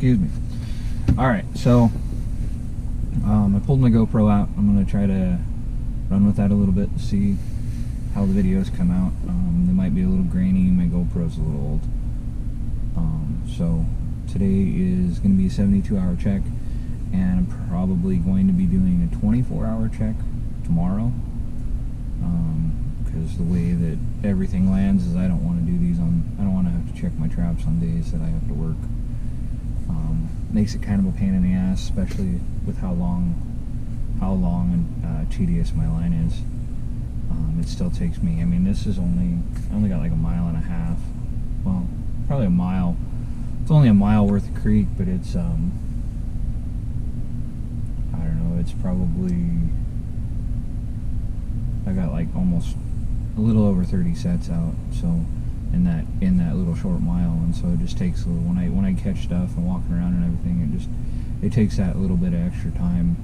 Excuse me. Alright, so I pulled my GoPro out. I'm going to try to run with that a little bit to see how the videos come out. They might be a little grainy. My GoPro's a little old. So today is going to be a 72-hour check, and I'm probably going to be doing a 24-hour check tomorrow. Because the way that everything lands is I don't want to do these on, I don't want to have to check my traps on days that I have to work. Makes it kind of a pain in the ass, especially with how long and tedious my line is. It still takes me, I mean, this is only, I only got like a mile and a half, well, probably a mile. It's only a mile worth of creek, but it's, I don't know, it's probably, I got like almost a little over 30 sets out, so in that little short mile, and so it just takes a little, when I catch stuff and walking around and everything, it takes that little bit of extra time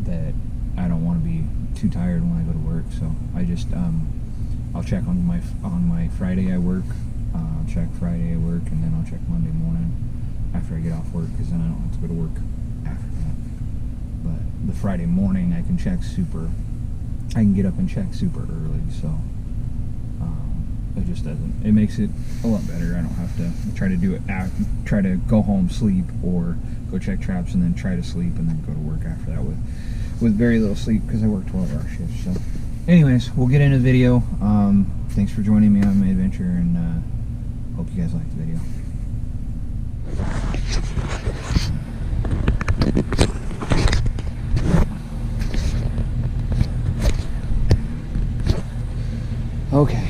that I don't want to be too tired when I go to work. So I just I'll check on my Friday I work, I'll check Friday I work, and then I'll check Monday morning after I get off work, because then I don't have to go to work after that. But the Friday morning I can check super, I can get up and check super early, so it just doesn't, it makes it a lot better. I don't have to try to do it try to go home, sleep, or go check traps and then try to sleep and then go to work after that with very little sleep, because I work 12-hour shifts. So anyways, we'll get into the video. Thanks for joining me on my adventure, and hope you guys like the video. Okay.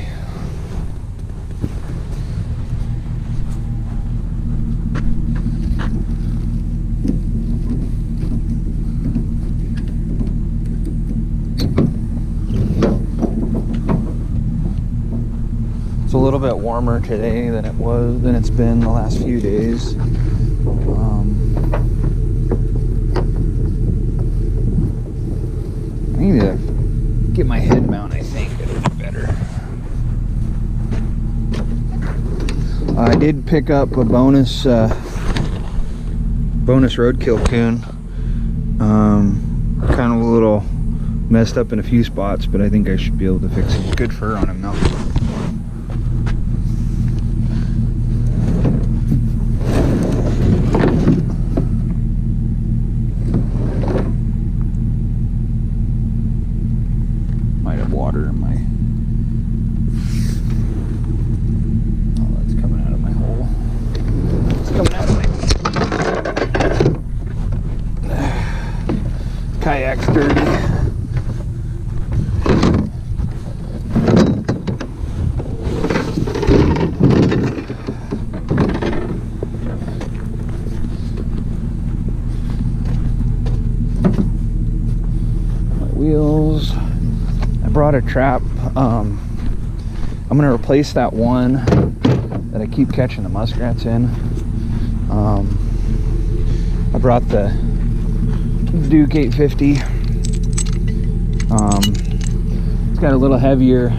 It's a little bit warmer today than it's been the last few days. I need to get my head mount, I think it'll be better. I did pick up a bonus roadkill coon. Kind of a little messed up in a few spots, but I think I should be able to fix it. Good fur on him though. Might have water in my, oh, that's coming out of my hole. It's coming out of my kayak's dirty. Wheels. I brought a trap. I'm gonna replace that one that I keep catching the muskrats in. I brought the Duke 850. It's got a little heavier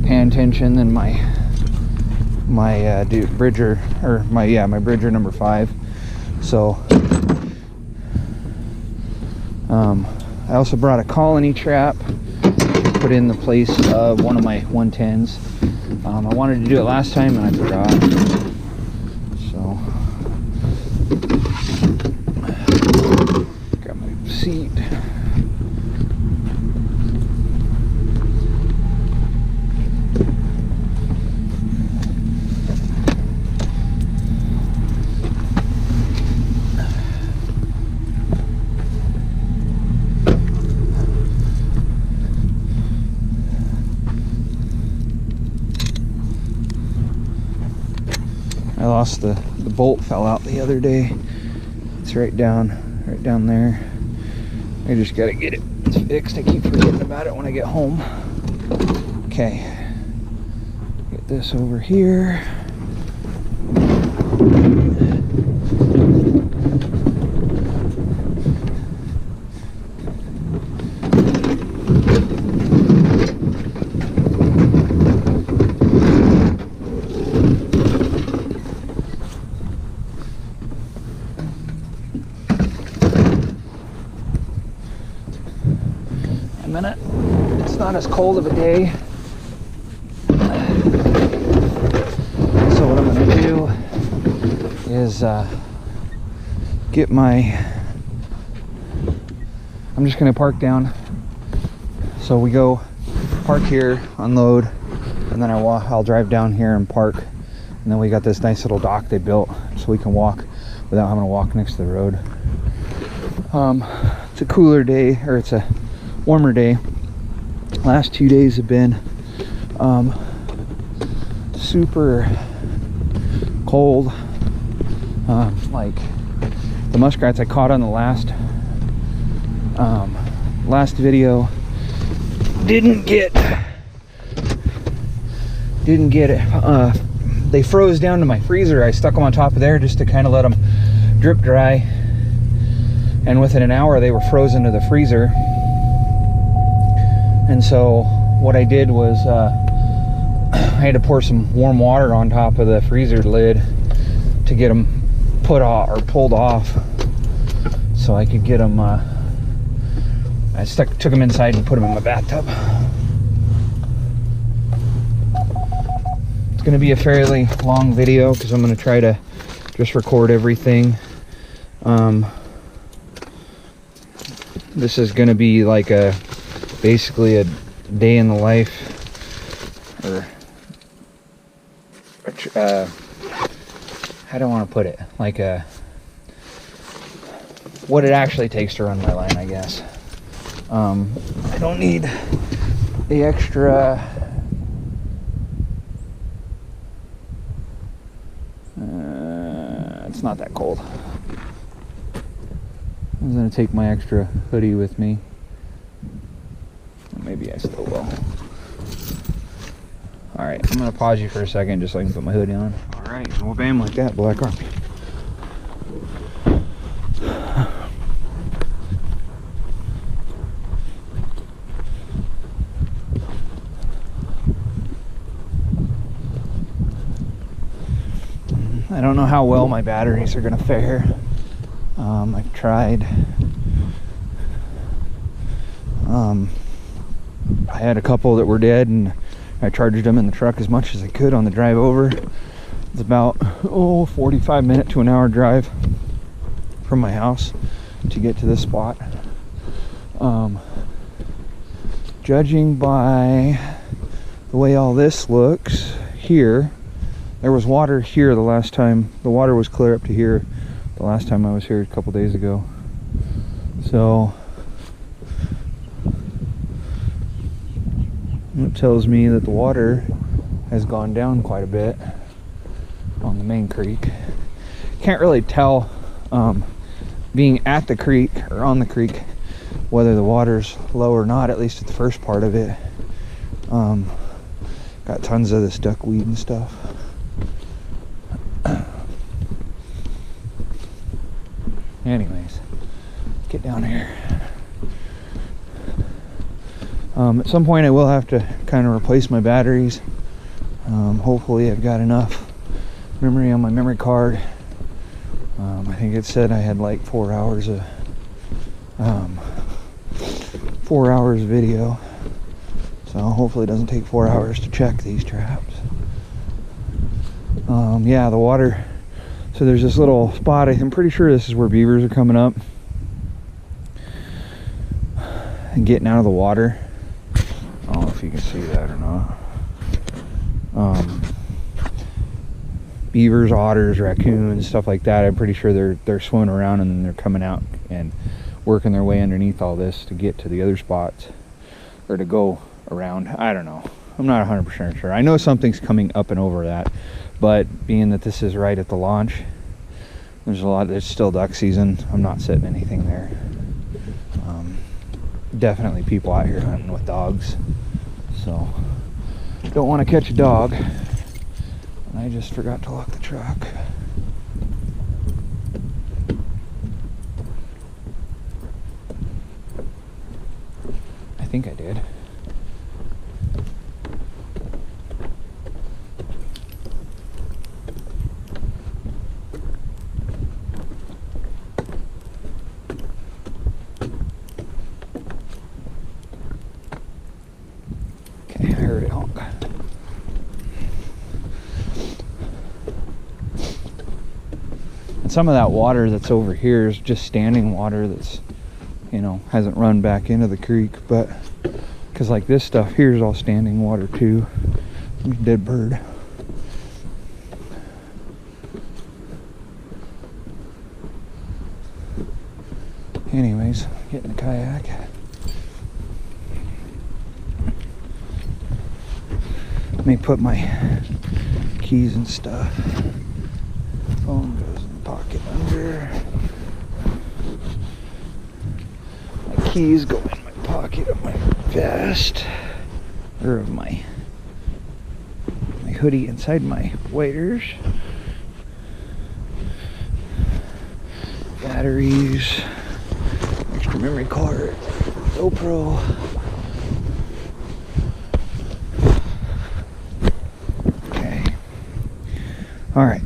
pan tension than my Duke Bridger, or my Bridger number 5. So I also brought a colony trap, put in the place of one of my 110s. I wanted to do it last time and I forgot. So, got my seat. I lost the bolt, fell out the other day. It's right down there. I just gotta get it fixed. I keep forgetting about it when I get home. Okay, get this over here. minute. It's not as cold of a day. So what I'm going to do is get my... I'm just going to park down. So we go park here, unload, and then I'll drive down here and park. And then we got this nice little dock they built so we can walk without having to walk next to the road. It's a cooler day, or it's a warmer day. Last 2 days have been super cold. Like the muskrats I caught on the last video didn't get it. They froze down to my freezer. I stuck them on top of there just to kind of let them drip dry, and within an hour they were frozen to the freezer. And so what I did was I had to pour some warm water on top of the freezer lid to get them put off or pulled off, so I could get them. I took them inside and put them in my bathtub. It's going to be a fairly long video because I'm going to try to just record everything. This is going to be like basically a day in the life, or how do I want to put it? Like what it actually takes to run my line, I guess. I don't need the extra. It's not that cold. I'm gonna take my extra hoodie with me. Maybe I still will. Alright, I'm gonna pause you for a second just so I can put my hoodie on. Alright, well bam, like that, Black Army. I don't know how well my batteries are gonna fare. I've tried. I had a couple that were dead, and I charged them in the truck as much as I could on the drive over. It's about 45-minute to an hour drive from my house to get to this spot. Judging by the way all this looks here, there was water here the last time. The water was clear up to here the last time I was here a couple days ago. So it tells me that the water has gone down quite a bit on the main creek. Can't really tell being at the creek or on the creek whether the water's low or not, at least at the first part of it. Got tons of this duckweed and stuff. Anyways, get down here. At some point I will have to kind of replace my batteries. Hopefully I've got enough memory on my memory card. I think it said I had like 4 hours of 4 hours video, so hopefully it doesn't take 4 hours to check these traps. Yeah, the water. So there's this little spot. I'm pretty sure this is where beavers are coming up and getting out of the water. I don't know if you can see that or not. Beavers, otters, raccoons, stuff like that. I'm pretty sure they're swimming around and then they're coming out and working their way underneath all this to get to the other spots, or to go around. I don't know. I'm not 100% sure. I know something's coming up and over that, but being that this is right at the launch, there's still duck season. I'm not setting anything there. Definitely people out here hunting with dogs, so don't want to catch a dog. And I just forgot to lock the truck. I think I did. And some of that water that's over here is just standing water that's, you know, hasn't run back into the creek. But because like this stuff here is all standing water too. Dead bird. Anyways, get in the kayak. Let me put my keys and stuff. Phone goes in the pocket under. My keys go in my pocket of my vest, or of my hoodie inside my waders. Batteries, extra memory card, GoPro. Okay. All right.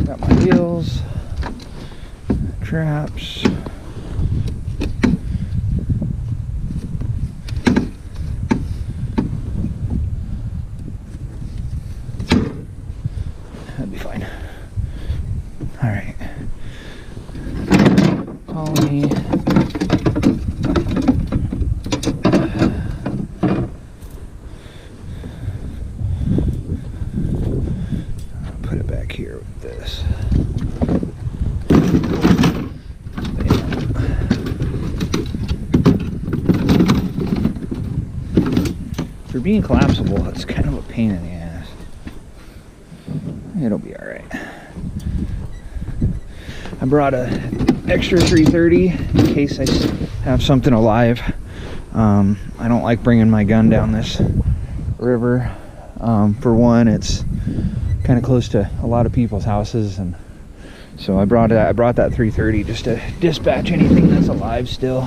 Got my wheels, traps. That'd be fine. All right. Follow me. I'll put it back here with this. For being collapsible, it's kind of a pain in the ass. It'll be all right. I brought a extra 330 in case I have something alive. I don't like bringing my gun down this river. For one, it's kind of close to a lot of people's houses, and so I brought that 330 just to dispatch anything that's alive still.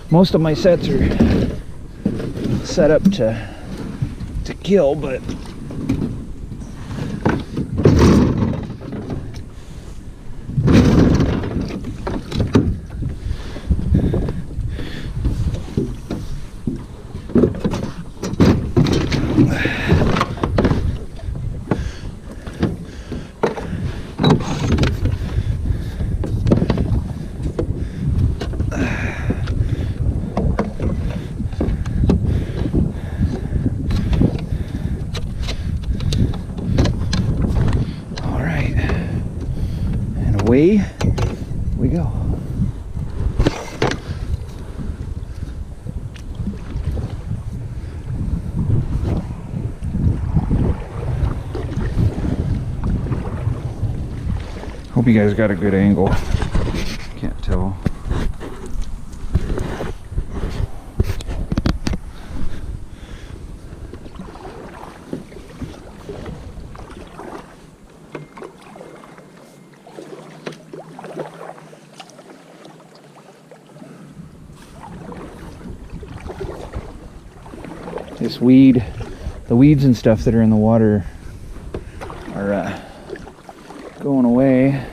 Most of my sets are set up to kill, but away we go. Hope you guys got a good angle. Can't tell. This weed, the weeds and stuff that are in the water are going away.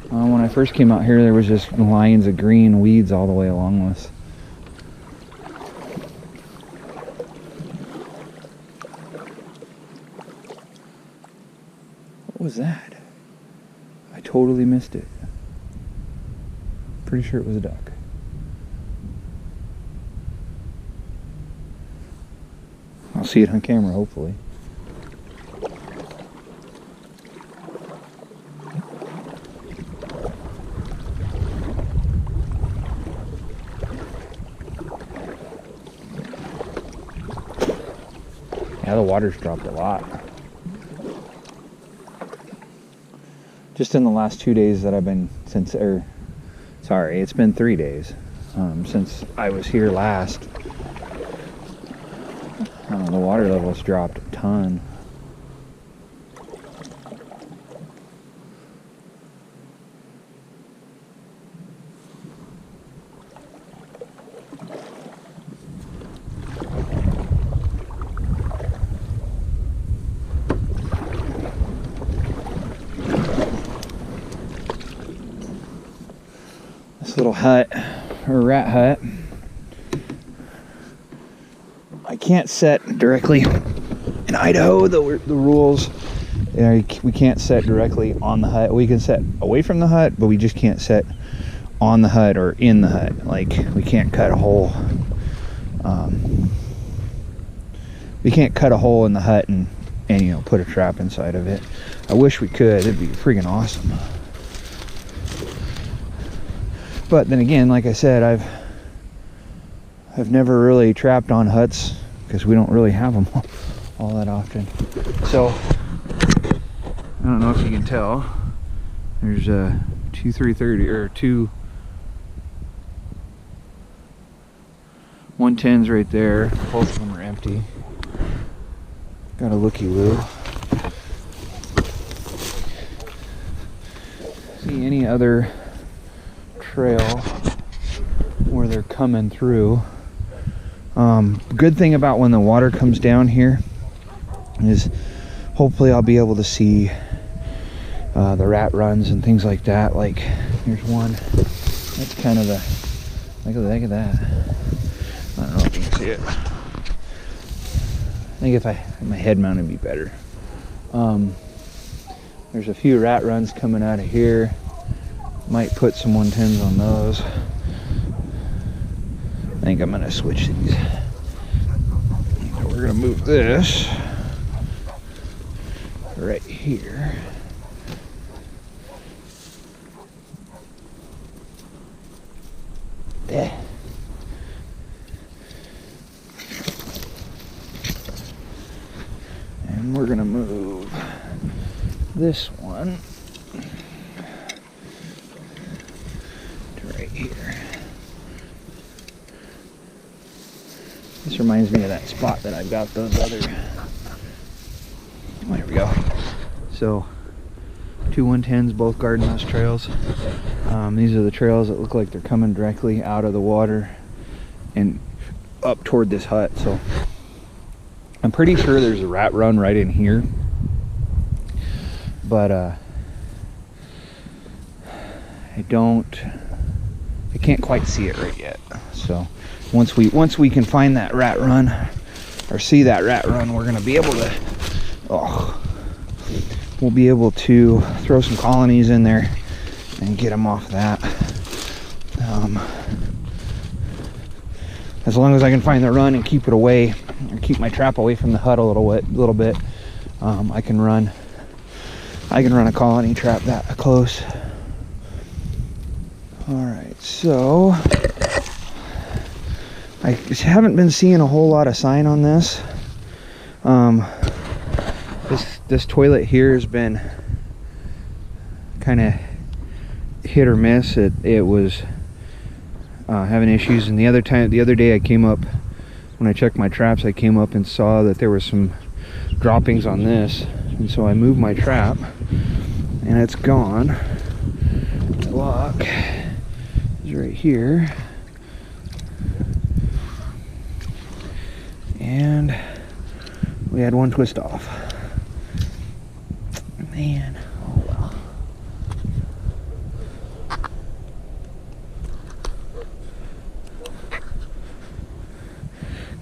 When I first came out here, there was just lines of green weeds all the way along this. What was that? I totally missed it. Pretty sure it was a duck. I'll see it on camera, hopefully. Yeah, the water's dropped a lot. Just in the last 2 days that I've been it's been 3 days since I was here last. The water level's dropped a ton. This little hut, or rat hut, I can't set directly In Idaho, the rules, you know, we can't set directly on the hut. We can set away from the hut, but we just can't set on the hut or in the hut. Like, we can't cut a hole. We can't cut a hole in the hut and you know, put a trap inside of it. I wish we could. It'd be freaking awesome. But then again, like I said, I've never really trapped on huts because we don't really have them all that often. So I don't know if you can tell. There's two 330 or two 110s right there. Both of them are empty. Got a looky-loo. See any other trail where they're coming through. Good thing about when the water comes down here is hopefully I'll be able to see the rat runs and things like that. Like, here's one. That's kind of the, look at that. I don't know if you can see it. I think if I had my head mounted, it'd be better. There's a few rat runs coming out of here. Might put some 110s on those. I think I'm gonna switch these. So we're gonna move this right here. There. And we're gonna move this one to right here. This reminds me of that spot that I've got those other, oh, here we go. So, two 110s, both garden house trails. These are the trails that look like they're coming directly out of the water and up toward this hut. So, I'm pretty sure there's a rat run right in here, but I can't quite see it right yet. So once we can find that rat run or see that rat run, we're gonna be able to, we'll be able to throw some colonies in there and get them off that. As long as I can find the run and keep it away, or keep my trap away from the hut a little bit, I can run a colony trap that close. All right, so I haven't been seeing a whole lot of sign on this. This toilet here has been kind of hit or miss. It was having issues, and the other day I came up, when I checked my traps, I came up and saw that there was some droppings on this, and so I moved my trap and it's gone. The lock is right here, and we had one twist off. Man, oh well.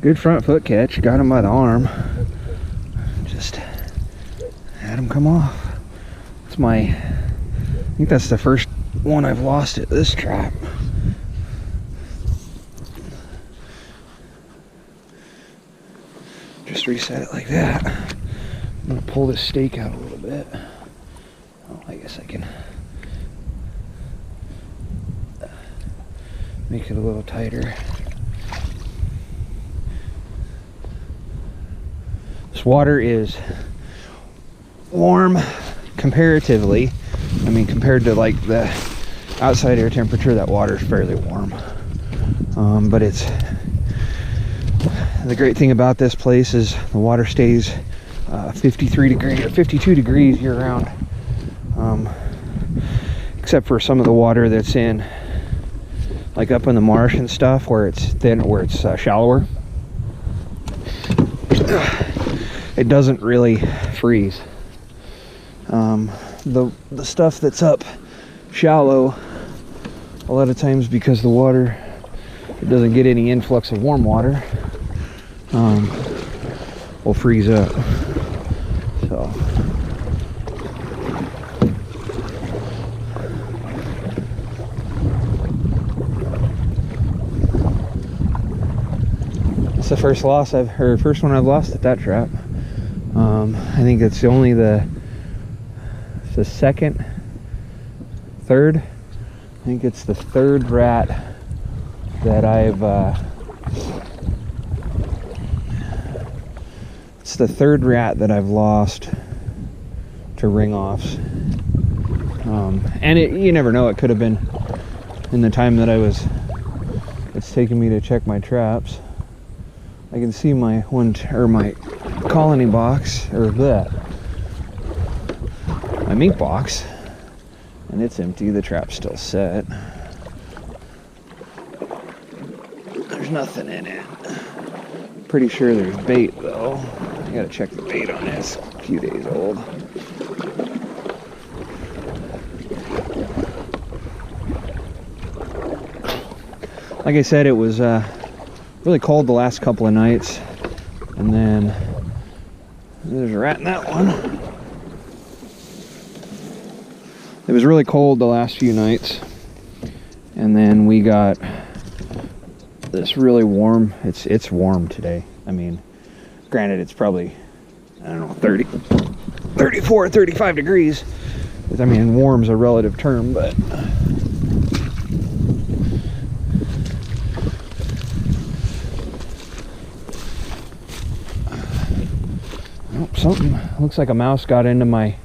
Good front foot catch, got him by the arm. Just had him come off. It's I think that's the first one I've lost at this trap. Just reset it like that. I'm gonna pull this stake out a little bit. Oh, I guess I can make it a little tighter. This water is warm comparatively. I mean, compared to like the outside air temperature, that water is fairly warm. But it's, the great thing about this place is the water stays 53 degrees or 52 degrees year round, except for some of the water that's in, like up in the marsh and stuff, where it's thin, where it's shallower. It doesn't really freeze. The stuff that's up shallow, a lot of times, because the water, it doesn't get any influx of warm water, will freeze up. So it's the first one I've lost at that trap. I think it's only the second, third. I think it's the third rat that I've lost to ring offs. And you never know, it could have been in the time that it's taking me to check my traps. I can see my my colony box, or my mink box, and it's empty. The trap's still set. There's nothing in it. Pretty sure there's bait though. I gotta check the bait on this. A few days old. Like I said, it was really cold the last couple of nights, and then there's a rat in that one. It was really cold the last few nights, and then we got this really warm. It's warm today. I mean, granted, it's probably, I don't know, 34, 35 degrees. I mean, warm's a relative term, but something looks like a mouse got into my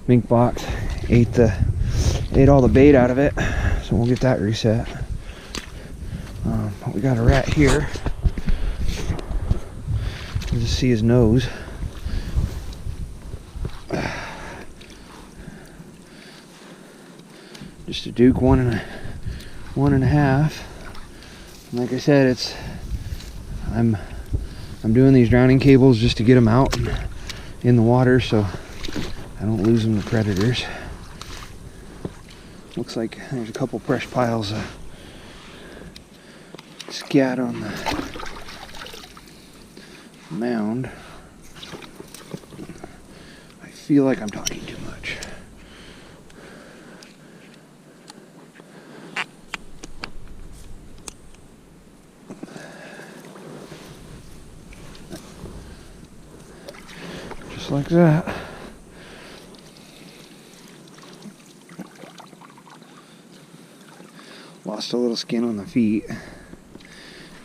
mink box, ate all the bait out of it, so we'll get that reset. We got a rat here. You can just see his nose. Just a Duke 1.5. And like I said, I'm doing these drowning cables just to get them out in the water so I don't lose them to predators. Looks like there's a couple fresh piles of scat on the mound. I feel like I'm talking too much. Just like that. Lost a little skin on the feet.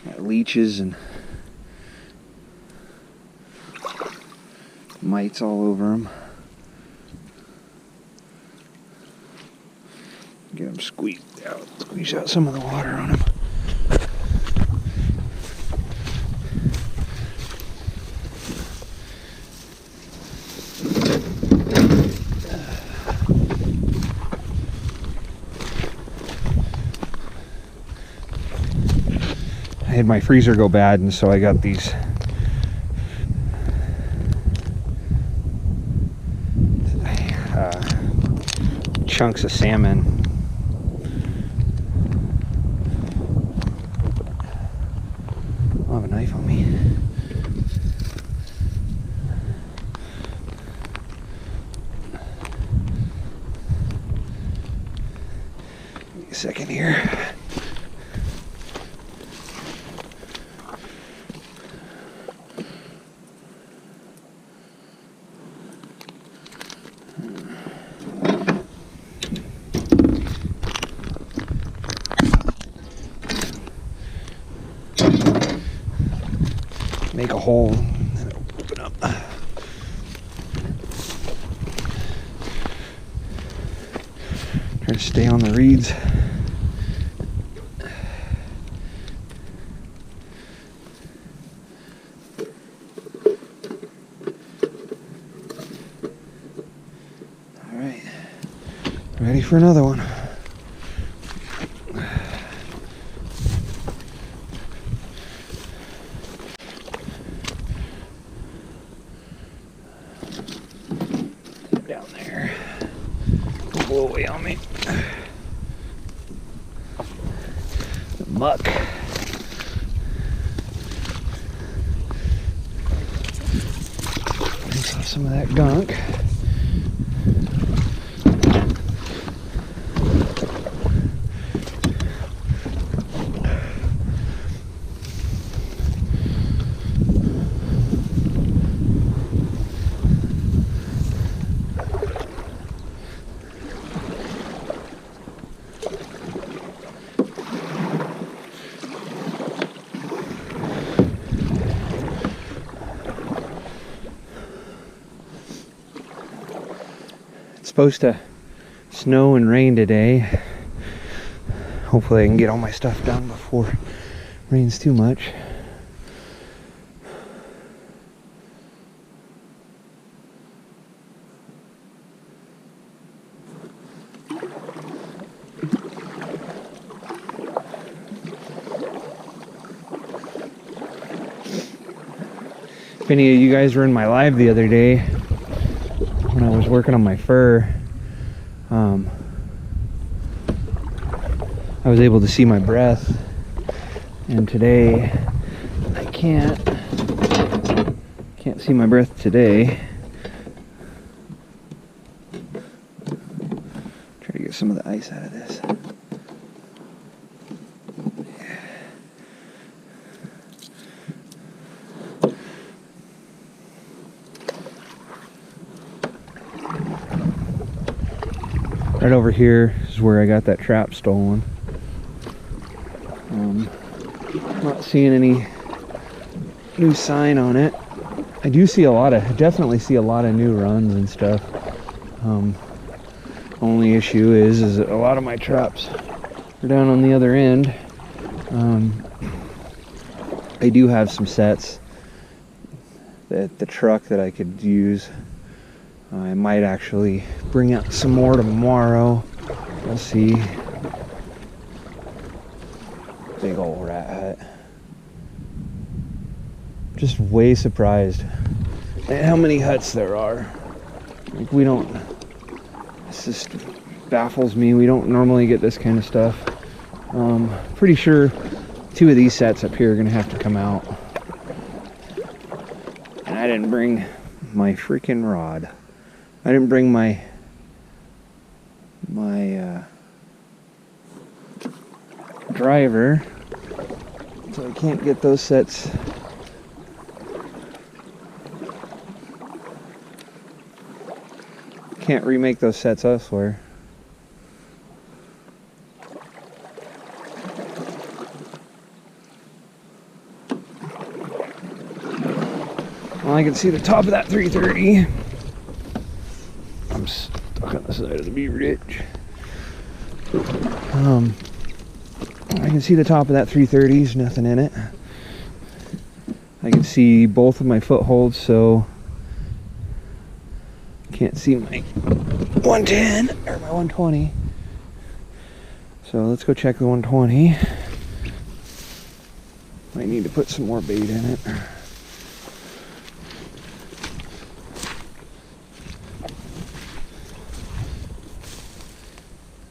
Got leeches and mites all over them. Get them squeezed out. Squeeze out some of the water on them. I had my freezer go bad, and so I got these chunks of salmon. I'll have a knife on me. Give me a second here. Make a hole and then open up. Try to stay on the reeds. All right, ready for another one. Down there. Don't blow away on me. The muck. some of that gunk. Supposed to snow and rain today. Hopefully I can get all my stuff done before it rains too much. If any of you guys were in my live the other day when I was working on my fur, I was able to see my breath, and today I can't see my breath today. Try to get some of the ice out of this. Right over here is where I got that trap stolen. Not seeing any new sign on it. I do see definitely see a lot of new runs and stuff. Only issue is that a lot of my traps are down on the other end. I do have some sets at the truck that I could use. I might actually bring out some more tomorrow. We'll see. Big old rat hut. Just way surprised at how many huts there are. Like, this just baffles me. We don't normally get this kind of stuff. Pretty sure 2 of these sets up here are gonna have to come out. And I didn't bring my freaking rod. I didn't bring my driver, so I can't get those sets. Can't remake those sets elsewhere. Well, I can see the top of that 330. I'm stuck on the side of the beaver ditch. I can see the top of that 330. There's nothing in it. I can see both of my footholds, so can't see my 110 or my 120. So let's go check the 120. Might need to put some more bait in it.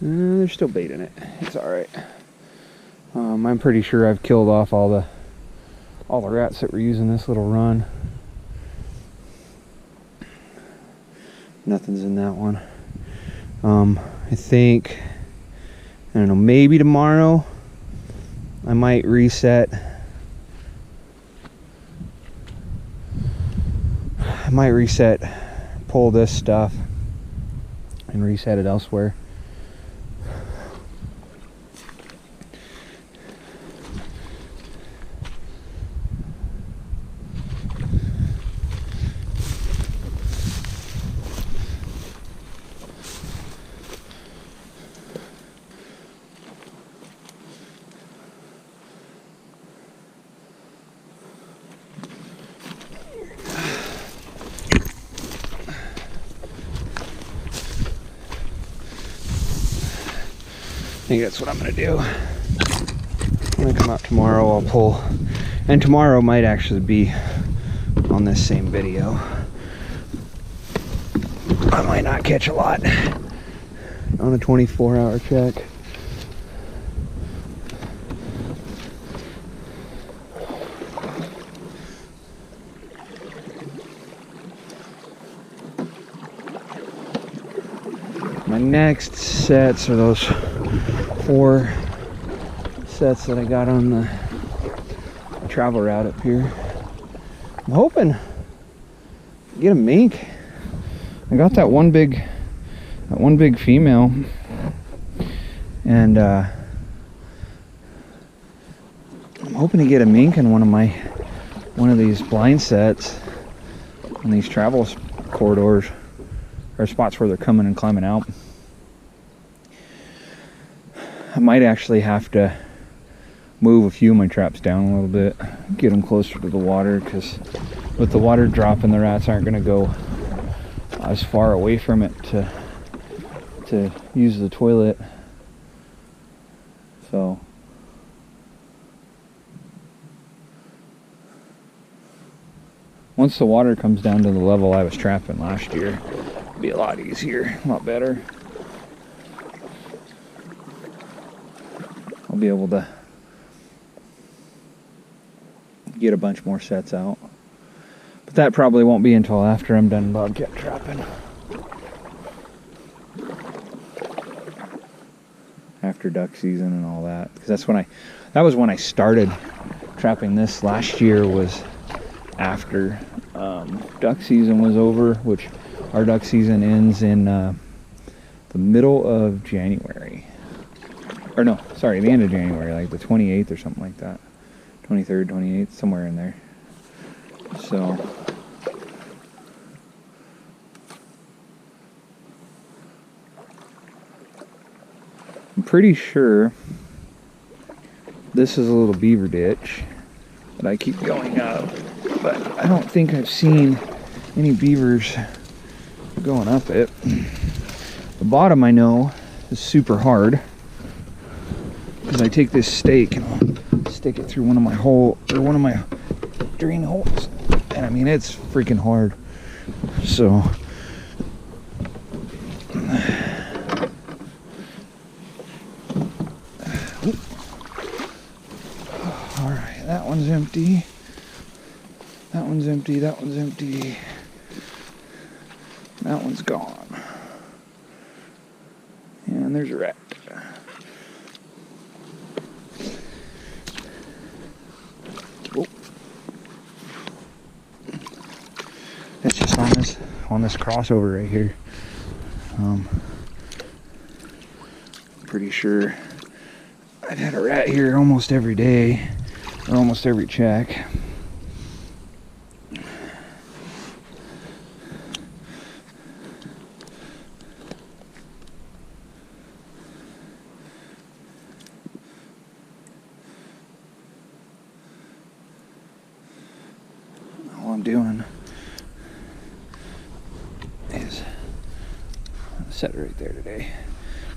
There's still bait in it. It's all right. I'm pretty sure I've killed off all the rats that were using this little run. Nothing's in that one. I think, I don't know, maybe tomorrow I might reset. Pull this stuff and reset it elsewhere. I think that's what I'm gonna do. When I come out tomorrow, I'll pull, and tomorrow might actually be on this same video. I might not catch a lot on a 24-hour check. My next sets are those 4 sets that I got on the travel route up here. I'm hoping to get a mink. I got that one big female, and I'm hoping to get a mink in one of these blind sets on these travel corridors, or spots where they're coming and climbing out. I might actually have to move a few of my traps down a little bit, get them closer to the water, because with the water dropping, the rats aren't going to go as far away from it to use the toilet. So once the water comes down to the level I was trapping last year, it'll be a lot easier, a lot better. I'll be able to get a bunch more sets out. But that probably won't be until after I'm done bobcat trapping. After duck season and all that. Because that was when I started trapping this last year, was after duck season was over, which our duck season ends in the middle of January. Or no, sorry, the end of January, like the 28th or something like that. 23rd, 28th, somewhere in there. So I'm pretty sure this is a little beaver ditch that I keep going up, but I don't think I've seen any beavers going up it. The bottom, I know, is super hard, because I take this stake and I'll stick it through one of my drain holes, and I mean, it's freaking hard. So all right, that one's empty, that one's empty, that one's empty, that one's gone, and there's a rat. It's just on this crossover right here. Pretty sure I've had a rat here almost every day, or almost every check. All I'm doing is set it right there today.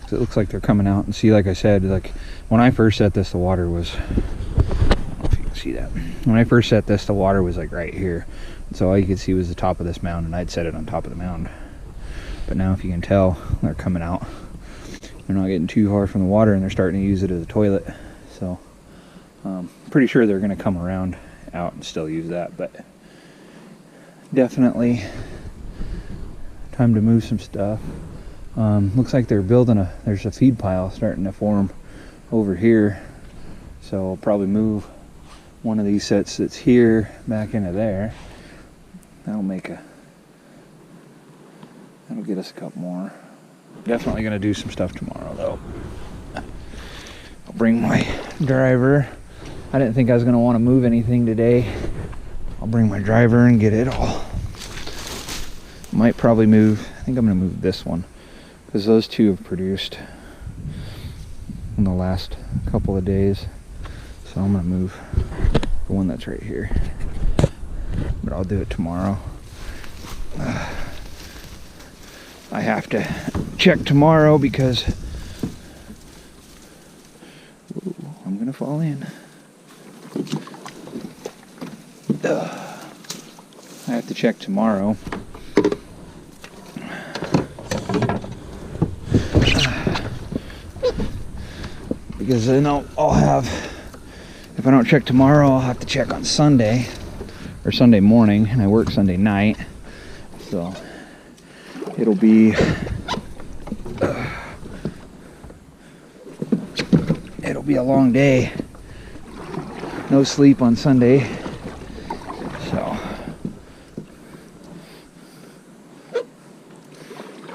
So it looks like they're coming out, and see, like I said, like when I first set this, the water was, I don't know if you can see that. When I first set this, the water was like right here. So all you could see was the top of this mound, and I'd set it on top of the mound. But now, if you can tell, they're coming out. They're not getting too hard from the water, and they're starting to use it as a toilet. So pretty sure they're going to come around out and still use that, but definitely time to move some stuff. Looks like they're building there's a feed pile starting to form over here, so I'll probably move one of these sets that's here back into there. That'll get us a couple more. Definitely gonna do some stuff tomorrow though. I'll bring my driver. I didn't think I was gonna want to move anything today. I'll bring my driver and get it all. Might probably move, I think I'm gonna move this one, because those two have produced in the last couple of days. So I'm gonna move the one that's right here, but I'll do it tomorrow. I have to check tomorrow because I'm gonna fall in. I have to check tomorrow. Because then I'll have, if I don't check tomorrow, I'll have to check on Sunday, or Sunday morning, and I work Sunday night. So it'll be It'll be a long day. No sleep on Sunday. So.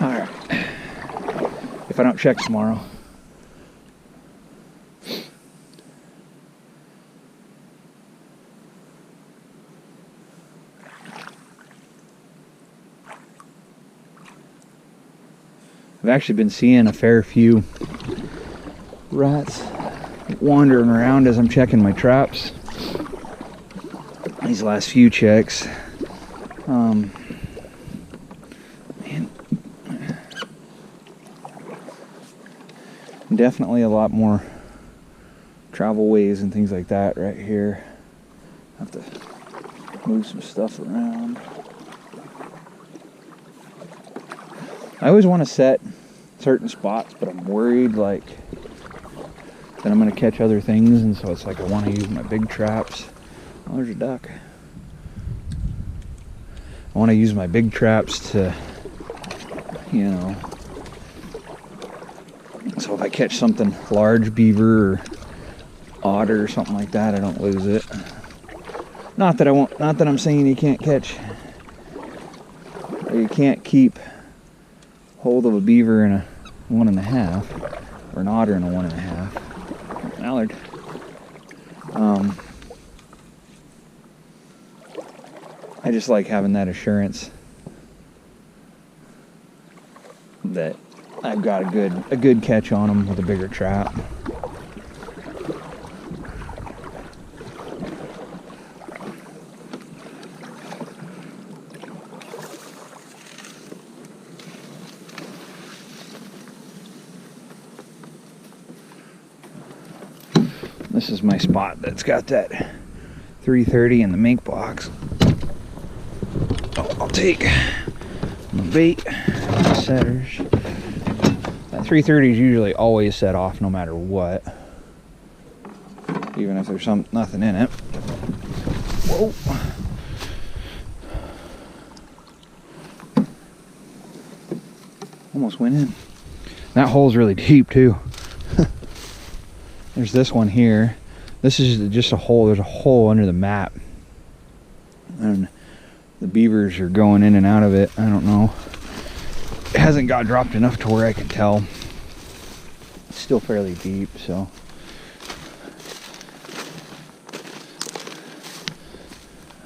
Alright. If I don't check tomorrow. I've actually been seeing a fair few rats wandering around as I'm checking my traps. These last few checks. Man. Definitely a lot more travel ways and things like that right here. I have to move some stuff around. I always want to set certain spots, but I'm worried like that I'm going to catch other things, and so it's like I want to use my big traps. Oh, there's a duck. I want to use my big traps to, you know, so if I catch something large, beaver or otter or something like that, I don't lose it. Not that I'm saying you can't catch, or you can't keep hold of a beaver in a 1.5, or an otter in a 1.5. Mallard. I just like having that assurance that I've got a good catch on them with a bigger trap. This is my spot that's got that 330 in the mink box. I'll take my bait, setters. That 330 is usually always set off no matter what, even if there's nothing in it. Whoa! Almost went in. That hole's really deep too. There's this one here. This is just a hole. There's a hole under the map. And the beavers are going in and out of it. I don't know. It hasn't got dropped enough to where I can tell. It's still fairly deep, so.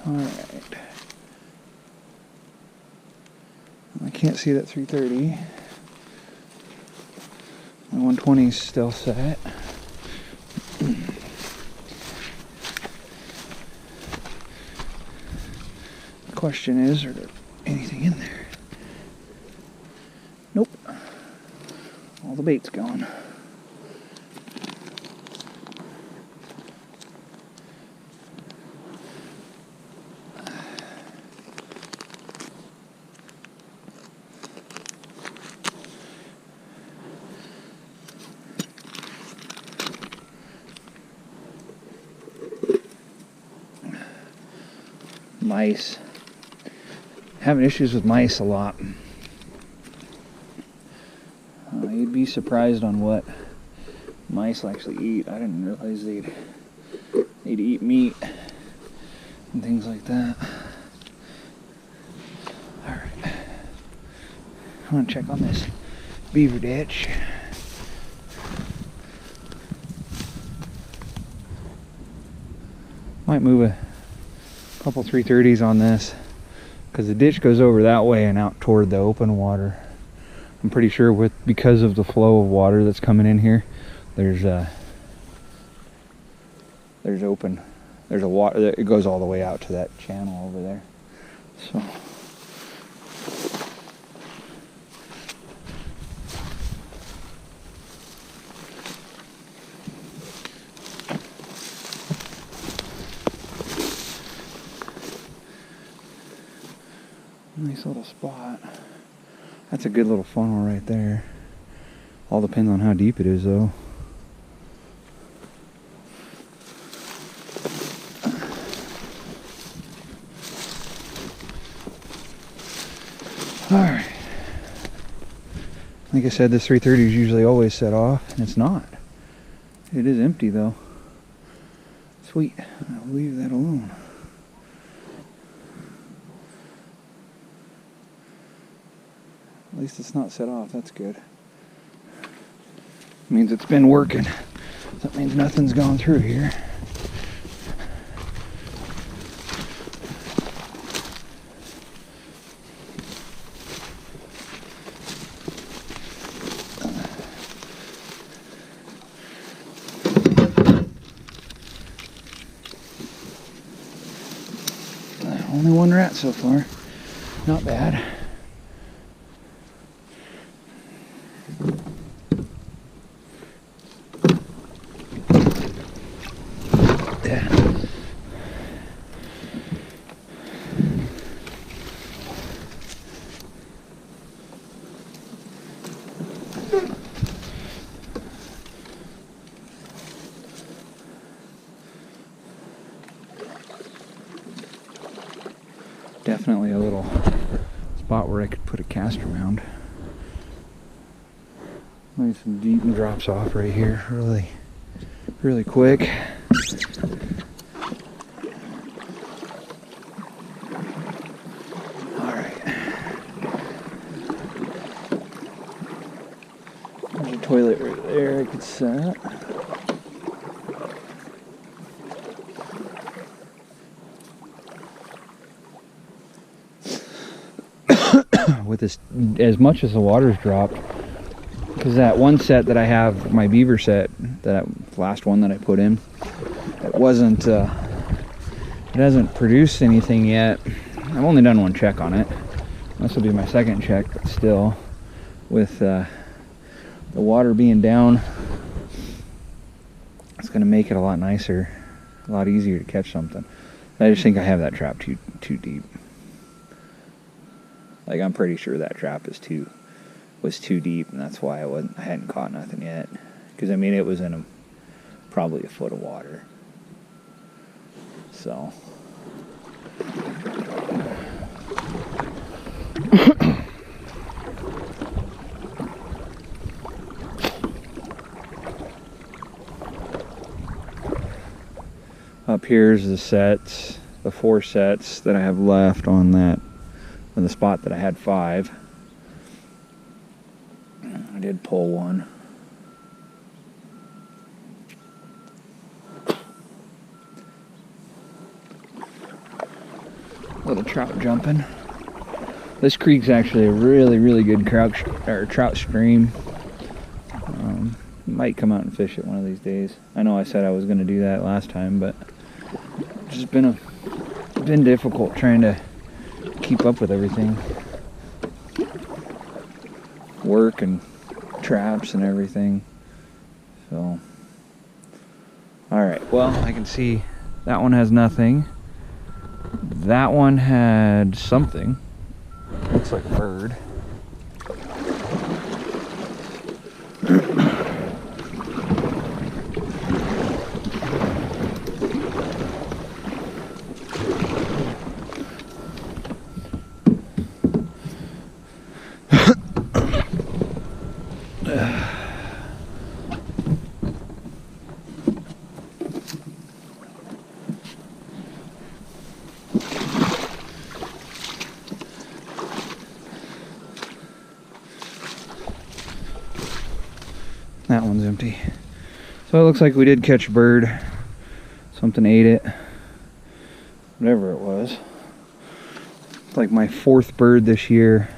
Alright. I can't see that 330. My 120 is still set. The question is there anything in there? Nope. All the bait's gone. Mice. Having issues with mice a lot. You'd be surprised on what mice actually eat. I didn't realize they'd eat meat and things like that. Alright. I'm gonna check on this beaver ditch. Might move a couple 330s on this because the ditch goes over that way and out toward the open water. I'm pretty sure because of the flow of water that's coming in here, there's a water, it goes all the way out to that channel over there. So nice little spot. That's a good little funnel right there. All depends on how deep it is though. Alright. Like I said, this 330 is usually always set off, and it's not. It is empty though. Sweet. I'll leave that alone. At least it's not set off. That's good. Means it's been working. That means nothing's gone through here. Only one rat so far. Not bad. Definitely a little spot where I could put a cast around. Maybe some deep and drops off right here, really quick. All right. There's a toilet right there I could set. With this, as much as the water's dropped, because that one set that I have, my Beaver set, that last one that I put in, it wasn't, it hasn't produced anything yet. I've only done one check on it. This will be my second check, but still, with the water being down, it's going to make it a lot nicer, a lot easier to catch something. I just think I have that trap too deep. Like, I'm pretty sure that trap was too deep, and that's why I hadn't caught nothing yet. Because I mean, it was in probably a foot of water. So up here's the sets, the 4 sets that I have left on the spot that I had 5. I did pull one. Little trout jumping. This creek's actually a really good trout stream. Might come out and fish it one of these days. I know I said I was going to do that last time, but it's just been difficult trying to keep up with everything. Work and traps and everything. So, alright, well, I can see that one has nothing. That one had something. Looks like a bird. That one's empty. So it looks like we did catch a bird. Something ate it. Whatever it was. It's like my 4th bird this year.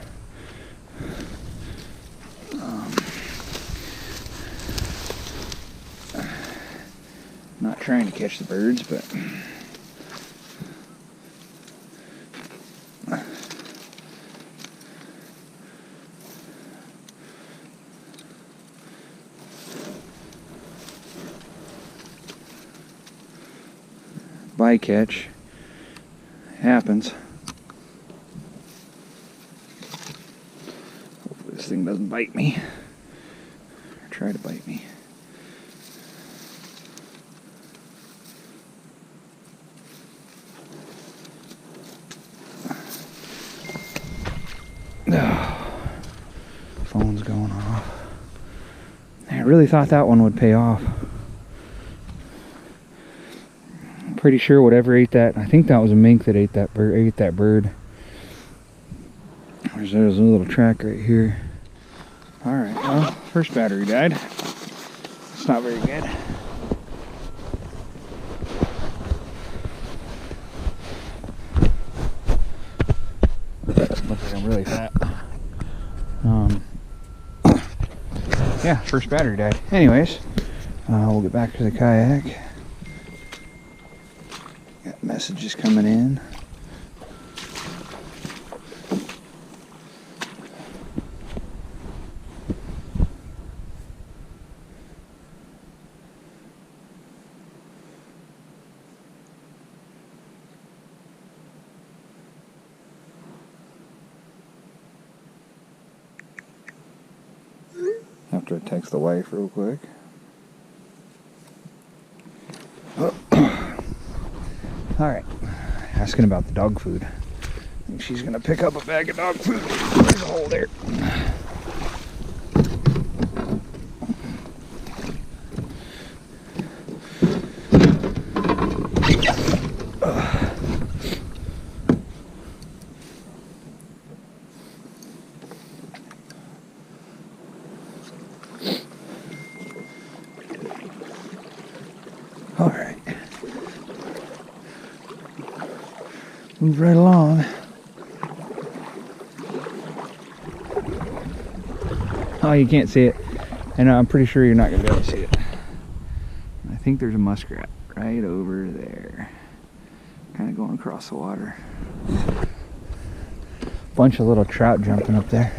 Not trying to catch the birds, but bycatch happens. Hopefully this thing doesn't bite me. Or try to bite me. Phone's going off. I really thought that one would pay off. I'm pretty sure whatever ate that, I think that was a mink that ate that bird. There's a little track right here. Alright, well, first battery died. It's not very good. Looks like I'm really fat. Yeah, first battery died. Anyways, we'll get back to the kayak. Got messages coming in. Have to text the wife real quick. Alright, asking about the dog food. I think she's gonna pick up a bag of dog food. There's a hole there. Alright. Move right along. Oh, you can't see it. And I'm pretty sure you're not going to be able to see it. I think there's a muskrat right over there. Kind of going across the water. Bunch of little trout jumping up there.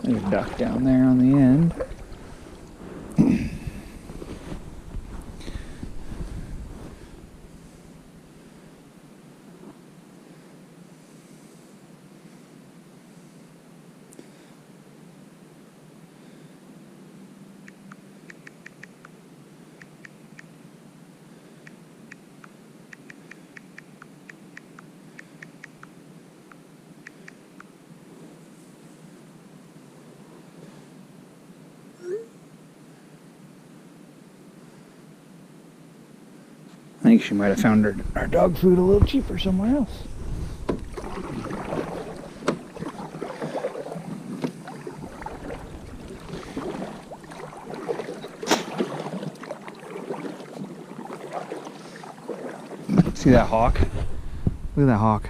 There's a duck down there on the end. I think she might have found our dog food a little cheaper somewhere else. See that hawk? Look at that hawk.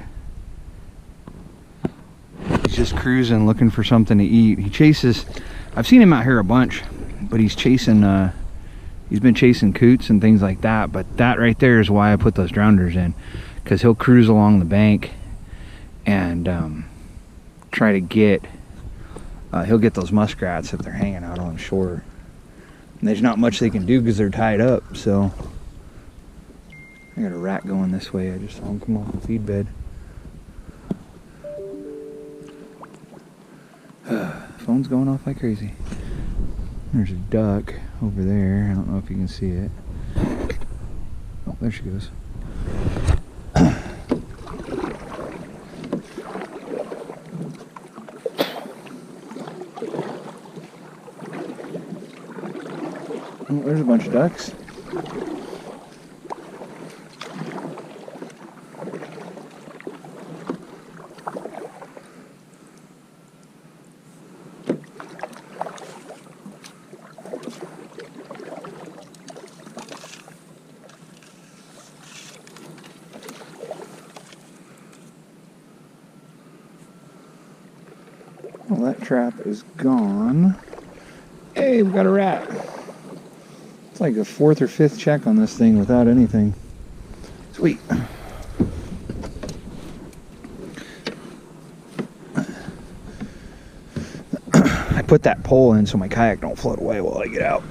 He's just cruising, looking for something to eat. He chases, I've seen him out here a bunch, but he's chasing, he's been chasing coots and things like that. But that right there is why I put those drowners in, because he'll cruise along the bank and try to get, he'll get those muskrats if they're hanging out on shore. And there's not much they can do because they're tied up, so. I got a rat going this way. I just saw him come off the feed bed. Phone's going off like crazy. There's a duck over there. I don't know if you can see it. Oh, there she goes. Oh, there's a bunch of ducks. Well, that trap is gone. Hey, we got a rat. It's like the 4th or 5th check on this thing without anything. Sweet. I put that pole in so my kayak don't float away while I get out.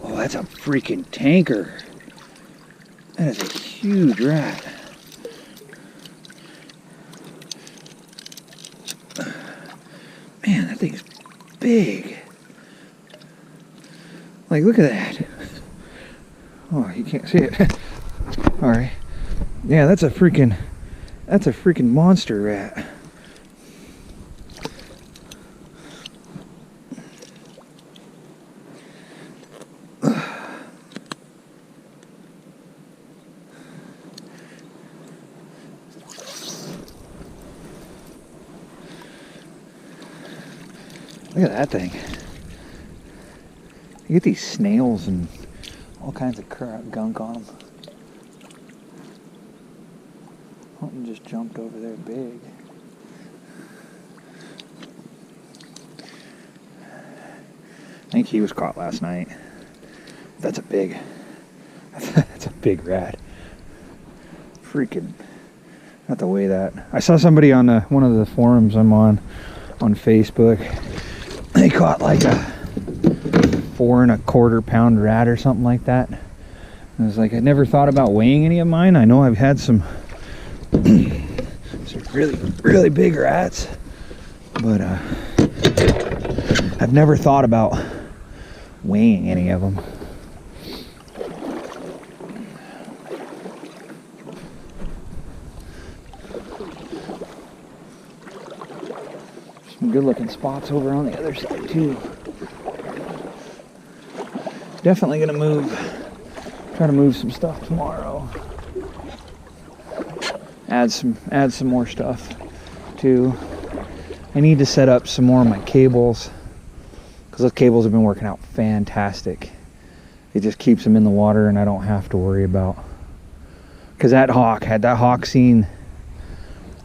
Oh, that's a freaking tanker. That is a huge rat. Man, that thing's big. Like, look at that. Oh, you can't see it. All right. Yeah, that's a freaking monster rat. Look at that thing. You get these snails and all kinds of crap gunk on them. Something just jumped over there big. I think he was caught last night. That's a big rat. Freaking, not the way that. I saw somebody on one of the forums I'm on Facebook. They caught like a 4 1/4 pound rat or something like that. I was like, I never thought about weighing any of mine. I know I've had some really big rats, but I've never thought about weighing any of them. Some good looking spots over on the other side too. Definitely gonna try to move some stuff tomorrow. Add some more stuff too. I need to set up some more of my cables, because those cables have been working out fantastic. It just keeps them in the water and I don't have to worry about, because had that hawk seen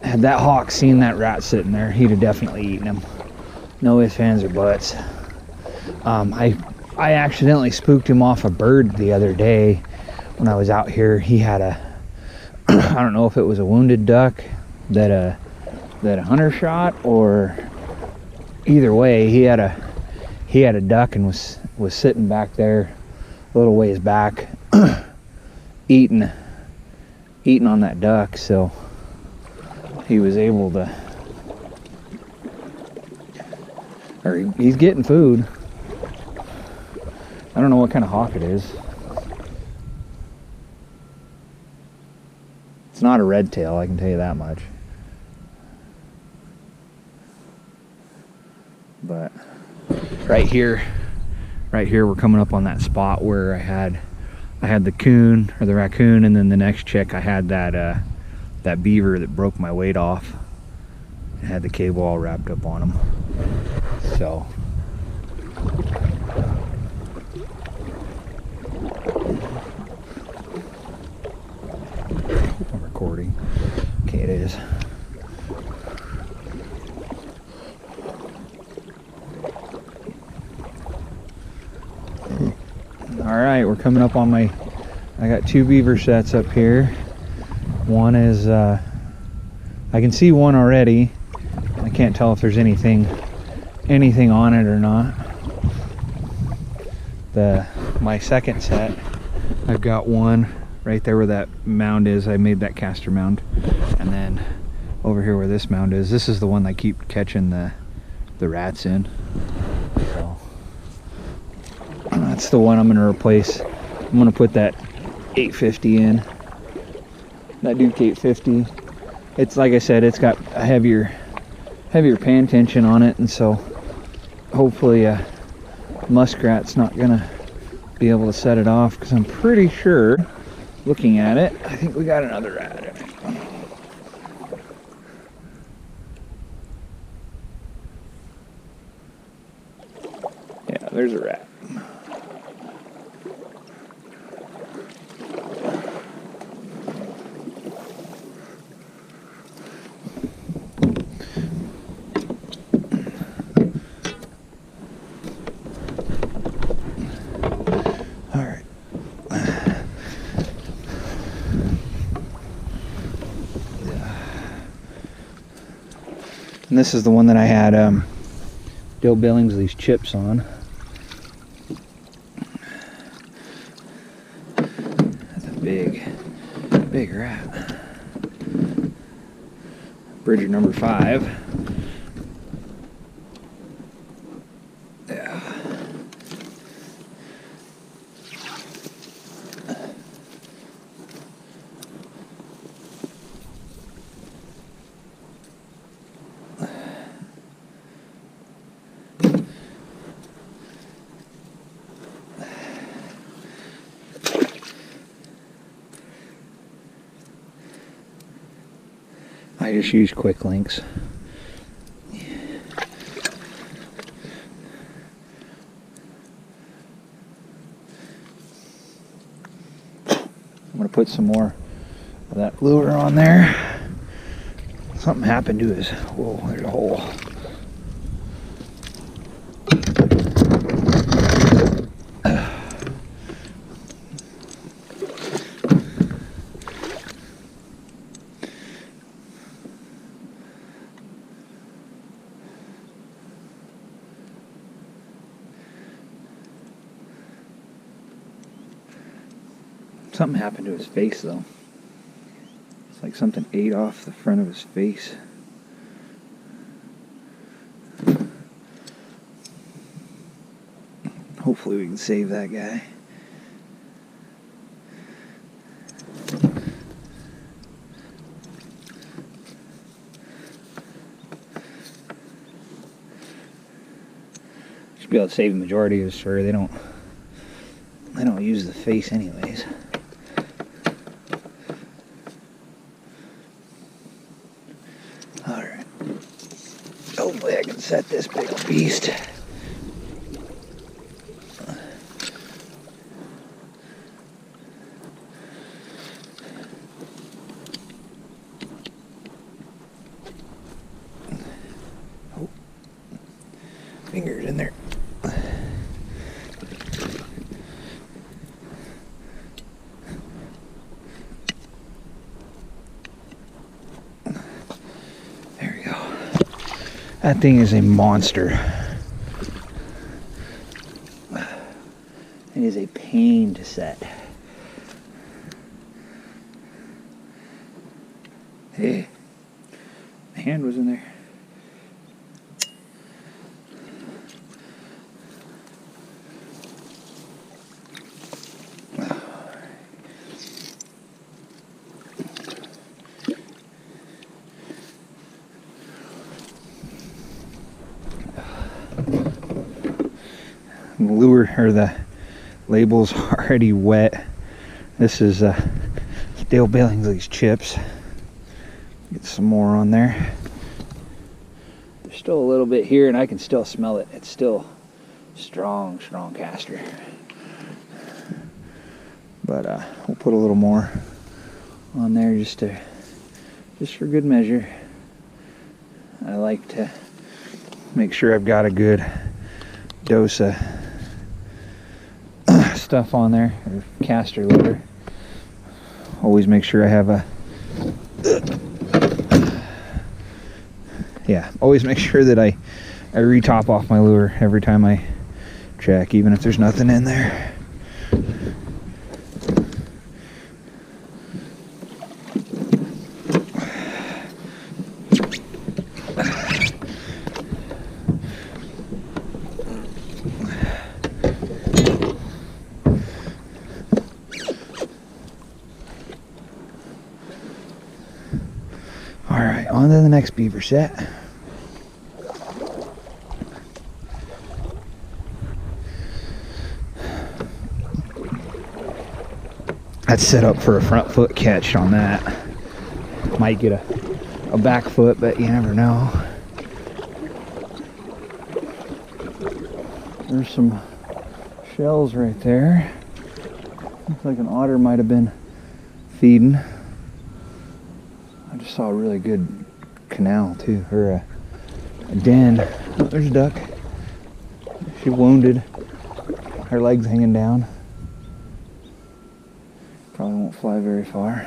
that rat sitting there, he'd have definitely eaten him. No ifs, ands, or buts. I accidentally spooked him off a bird the other day when I was out here. He had I don't know if it was a wounded duck that a hunter shot, or either way, he had a duck and was sitting back there a little ways back eating on that duck, so he was able to, or he's getting food. I don't know what kind of hawk it is. It's not a red tail, I can tell you that much. But right here we're coming up on that spot where I had the coon, or the raccoon, and then the next chick I had that beaver that broke my weight off. It had the cable all wrapped up on him. So I'm recording. Okay, it is. All right, we're coming up on I got 2 beaver sets up here. One is, I can see one already. I can't tell if there's anything on it or not. My second set, I've got one right there where that mound is. I made that caster mound. And then over here where this mound is, this is the one I keep catching the rats in. So that's the one I'm gonna replace. I'm gonna put that 850 in. That Duke 850. It's like I said, it's got a heavier pan tension on it, and so hopefully Muskrat's not gonna be able to set it off, because I'm pretty sure, looking at it, I think we got another rat in it. Yeah, there's a rat. And this is the one that I had Dill Billingsley's chips on. That's a big rat. Bridger number 5. Yeah. I just use quick links. I'm gonna put some more of that lure on there. Something happened to his, whoa, there's a hole. Something happened to his face though. It's like something ate off the front of his face. Hopefully we can save that guy. Should be able to save the majority of his fur. They don't use the face anyways. Alright. Hopefully I can set this big beast. Oh. Fingers in there. That thing is a monster. It is a pain to set. Hey, my hand was in there. The lure or the label's already wet. This is Dale Billingsley's chips. Get some more on there. There's still a little bit here and I can still smell it. It's still strong caster. But we'll put a little more on there just for good measure. I like to make sure I've got a good dose of stuff on there, or caster lure. Always make sure I have a always make sure that I re-top off my lure every time I check, even if there's nothing in there. Alright, on to the next beaver set. That's set up for a front foot catch on that. Might get a back foot, but you never know. There's some shells right there. Looks like an otter might have been feeding. I just saw a really good canal too, or a den. Oh, there's a duck. She wounded. Her legs hanging down. Probably won't fly very far.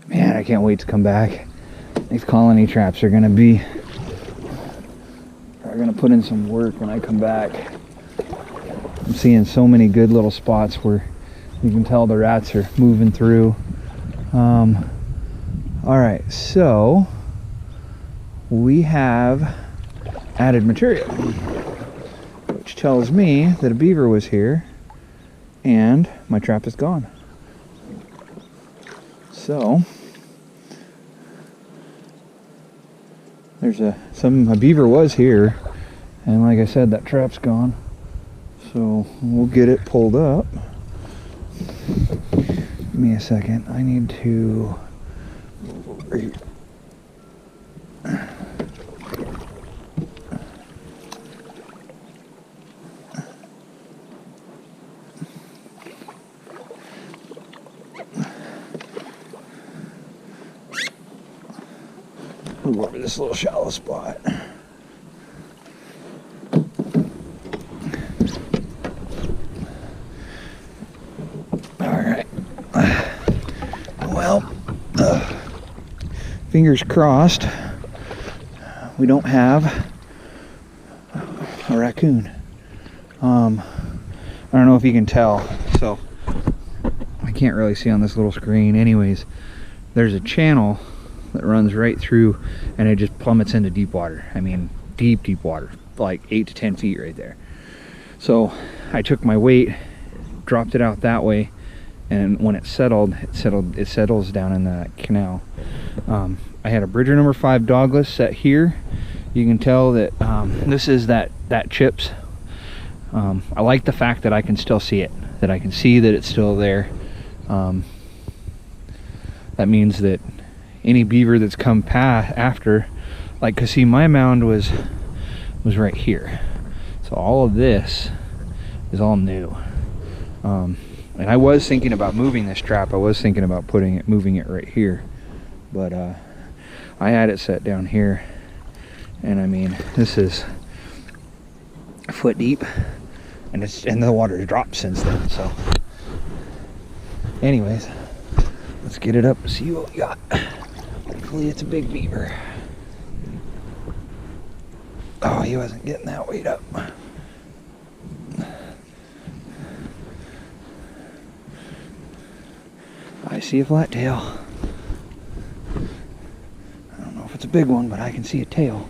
Man, I can't wait to come back. These colony traps are gonna put in some work when I come back. I'm seeing so many good little spots where you can tell the rats are moving through. Alright, so we have added material, which tells me that a beaver was here and my trap is gone. So there's a beaver was here, and like I said, that trap's gone. So we'll get it pulled up. Give me a second. I need to move over here. Move over this little shallow spot. Alright. Well, fingers crossed, we don't have a raccoon. I don't know if you can tell, so I can't really see on this little screen. Anyways, there's a channel that runs right through and it just plummets into deep water. I mean, deep water, like 8 to 10 feet right there. So I took my weight, dropped it out that way, and when it settles down in that canal. I had a Bridger number 5 dogless set here. You can tell that this is that chips. I like the fact that I can still see it, that I can see that it's still there. That means that any beaver that's come past after, like, cause see, my mound was right here, so all of this is all new. And I was thinking about moving this trap. I was thinking about moving it right here, but I had it set down here, and I mean, this is a foot deep, and the water's dropped since then. So anyways, let's get it up and see what we got. Hopefully it's a big beaver. Oh, he wasn't getting that weight up. I see a flat tail. I don't know if it's a big one, but I can see a tail.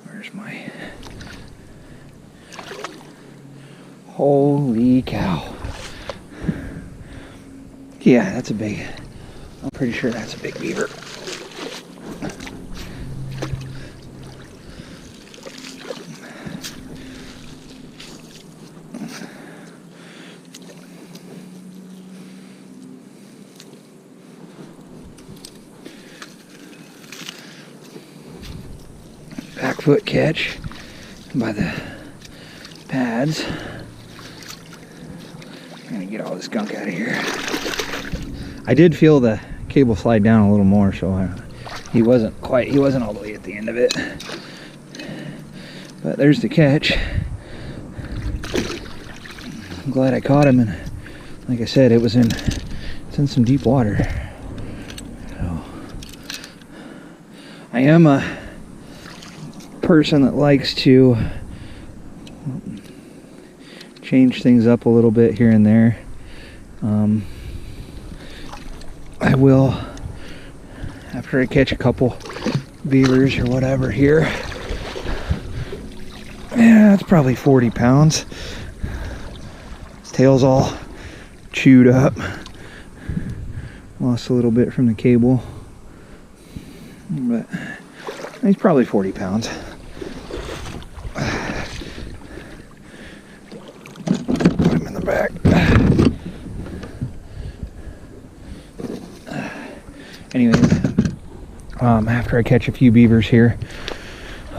Where's my... Holy cow. Yeah, that's a big... I'm pretty sure that's a big beaver. Back foot catch by the pads. I'm gonna get all this gunk out of here. I did feel the cable slide down a little more, so he wasn't all the way at the end of it. But there's the catch. I'm glad I caught him, and like I said, it's in some deep water. So I am a person that likes to change things up a little bit here and there. I will, after I catch a couple beavers or whatever here. Yeah, it's probably 40 pounds. His tail's all chewed up. Lost a little bit from the cable, but he's probably 40 pounds. Put him in the back. Anyways, after I catch a few beavers here,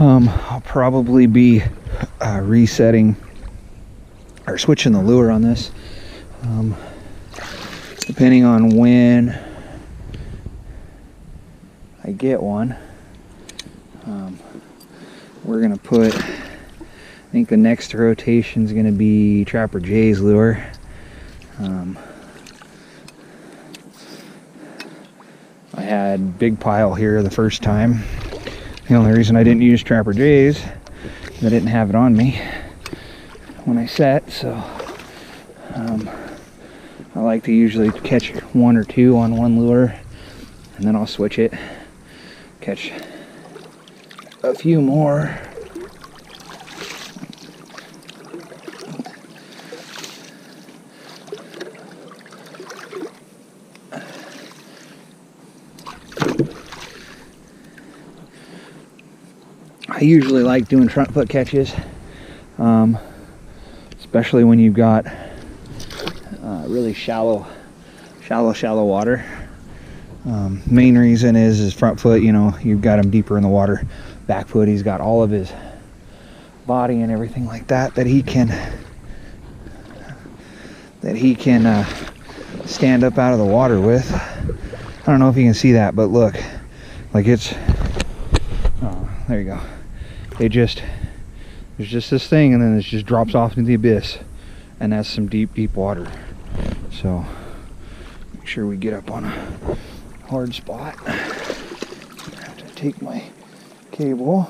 I'll probably be resetting or switching the lure on this, depending on when I get one. We're gonna put, I think the next rotation is gonna be Trapper Jay's lure. I had Big Pile here the first time. The only reason I didn't use Trapper Jay's is I didn't have it on me when I set, so I like to usually catch one or two on one lure, and then I'll switch it, catch a few more. I usually like doing front foot catches, especially when you've got really shallow water. Main reason is front foot, you know, you've got him deeper in the water. Back foot, he's got all of his body and everything like that he can stand up out of the water with. I don't know if you can see that, but look, like it's, oh, there you go. It just, there's just this thing, and then it just drops off into the abyss, and that's some deep water. So make sure we get up on a hard spot. I have to take my cable.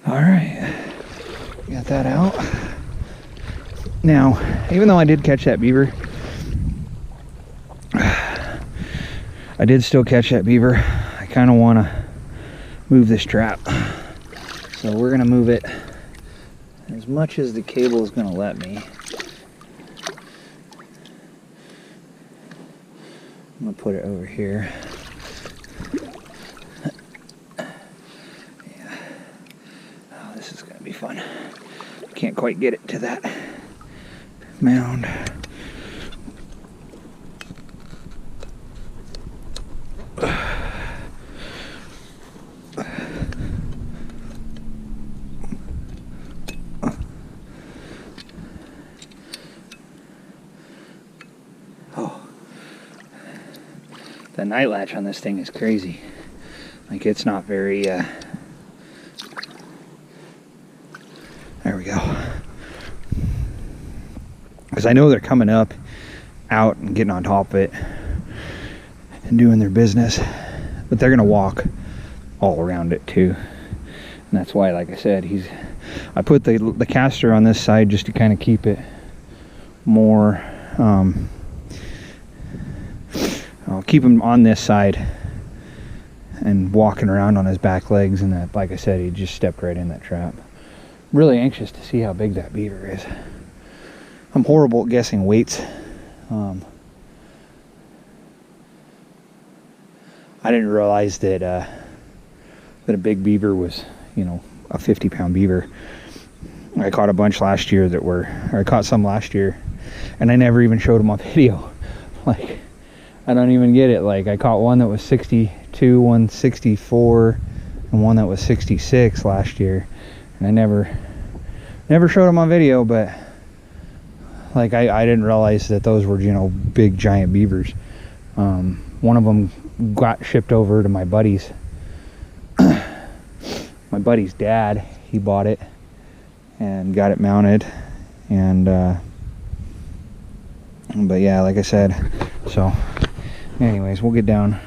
All right, got that out. Now, even though I did catch that beaver, I did still catch that beaver. I kind of want to move this trap. So we're going to move it as much as the cable is going to let me. I'm going to put it over here. Yeah. Oh, this is going to be fun. Can't quite get it to that mound. The night latch on this thing is crazy. Like, it's not very, there we go. Because I know they're coming up, out, and getting on top of it, and doing their business. But they're going to walk all around it, too. And that's why, like I said, I put the caster on this side just to kind of keep it more, I'll keep him on this side and walking around on his back legs, and that, like I said, he just stepped right in that trap. Really anxious to see how big that beaver is. I'm horrible at guessing weights. I didn't realize that that a big beaver was, you know, a 50-pound beaver. I caught a bunch last year I caught some last year, and I never even showed them on video. Like, I don't even get it. Like, I caught one that was 62, one 64, and one that was 66 last year, and I never showed them on video. But like, I didn't realize that those were, you know, big giant beavers. One of them got shipped over to my buddy's dad. He bought it and got it mounted, and but yeah, like I said, so anyways, we'll get down.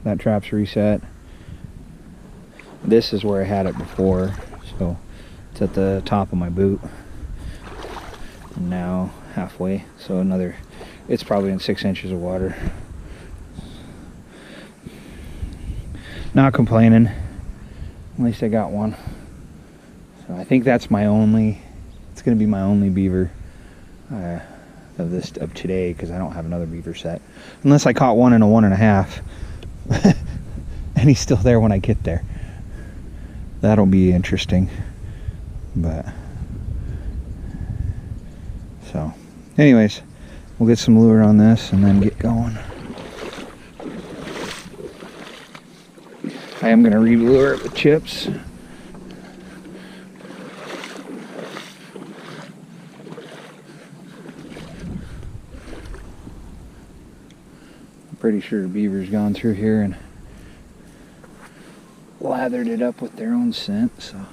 That trap's reset. This is where I had it before, so it's at the top of my boot, and now halfway, so it's probably in 6 inches of water. Not complaining. At least I got one. So I think that's it's going to be my only beaver of today, because I don't have another beaver set, unless I caught one in a 1.5 and he's still there when I get there. That'll be interesting. But so anyways, we'll get some lure on this and then get going. I am going to re-lure it with chips. Pretty sure Beaver's gone through here and lathered it up with their own scent, so I'll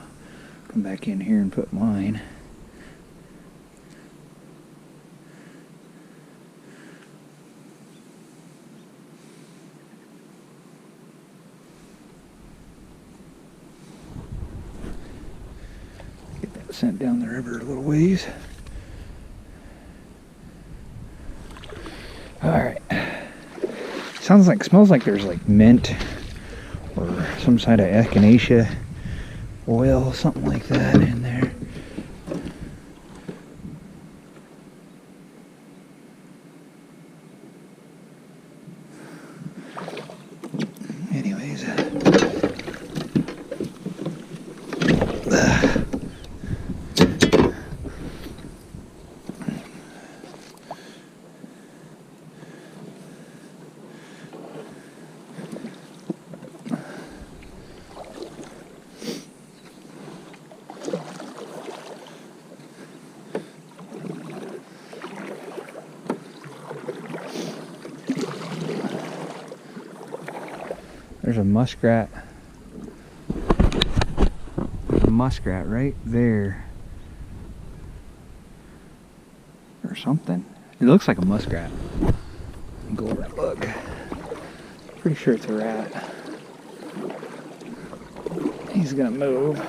come back in here and put mine. Get that scent down the river a little ways. Alright. Smells like there's like mint or some sort of echinacea oil, something like that in there. Anyways, there's a muskrat. There's a muskrat right there. Or something. It looks like a muskrat. Go over and look. Pretty sure it's a rat. He's gonna move. I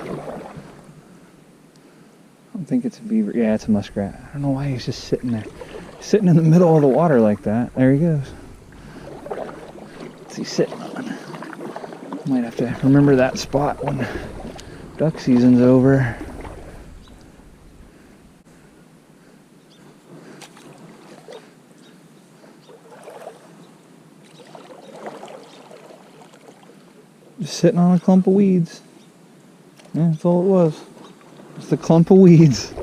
don't think it's a beaver. Yeah, it's a muskrat. I don't know why he's just sitting there. Sitting in the middle of the water like that. There he goes. What's he sitting on? Might have to remember that spot when duck season's over. Just sitting on a clump of weeds. Yeah, that's all it was. Just a clump of weeds.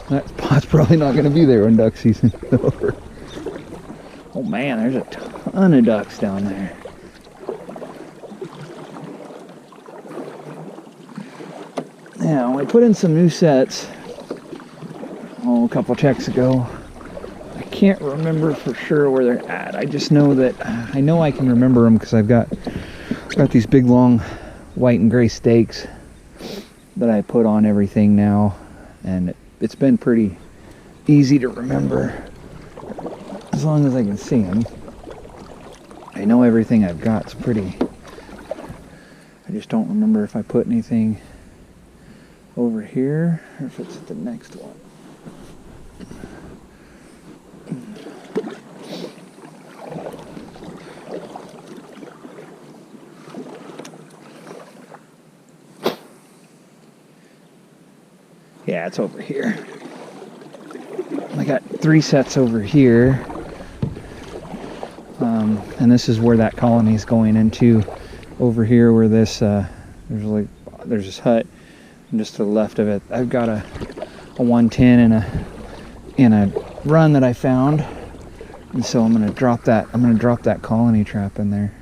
That spot's probably not going to be there when duck season's over. Oh man, there's a ton of ducks down there. Now, I put in some new sets a couple checks ago. I can't remember for sure where they're at. I just know that I know I can remember them because I've got these big long white and gray stakes that I put on everything now, and it's been pretty easy to remember as long as I can see them. I know everything I've got is pretty. I just don't remember if I put anything over here or if it's at the next one. Yeah, it's over here. I got 3 sets over here. And this is where that colony is going into. Over here where this, there's this hut. And just to the left of it, I've got a 110 and a run that I found. And so I'm gonna drop that colony trap in there.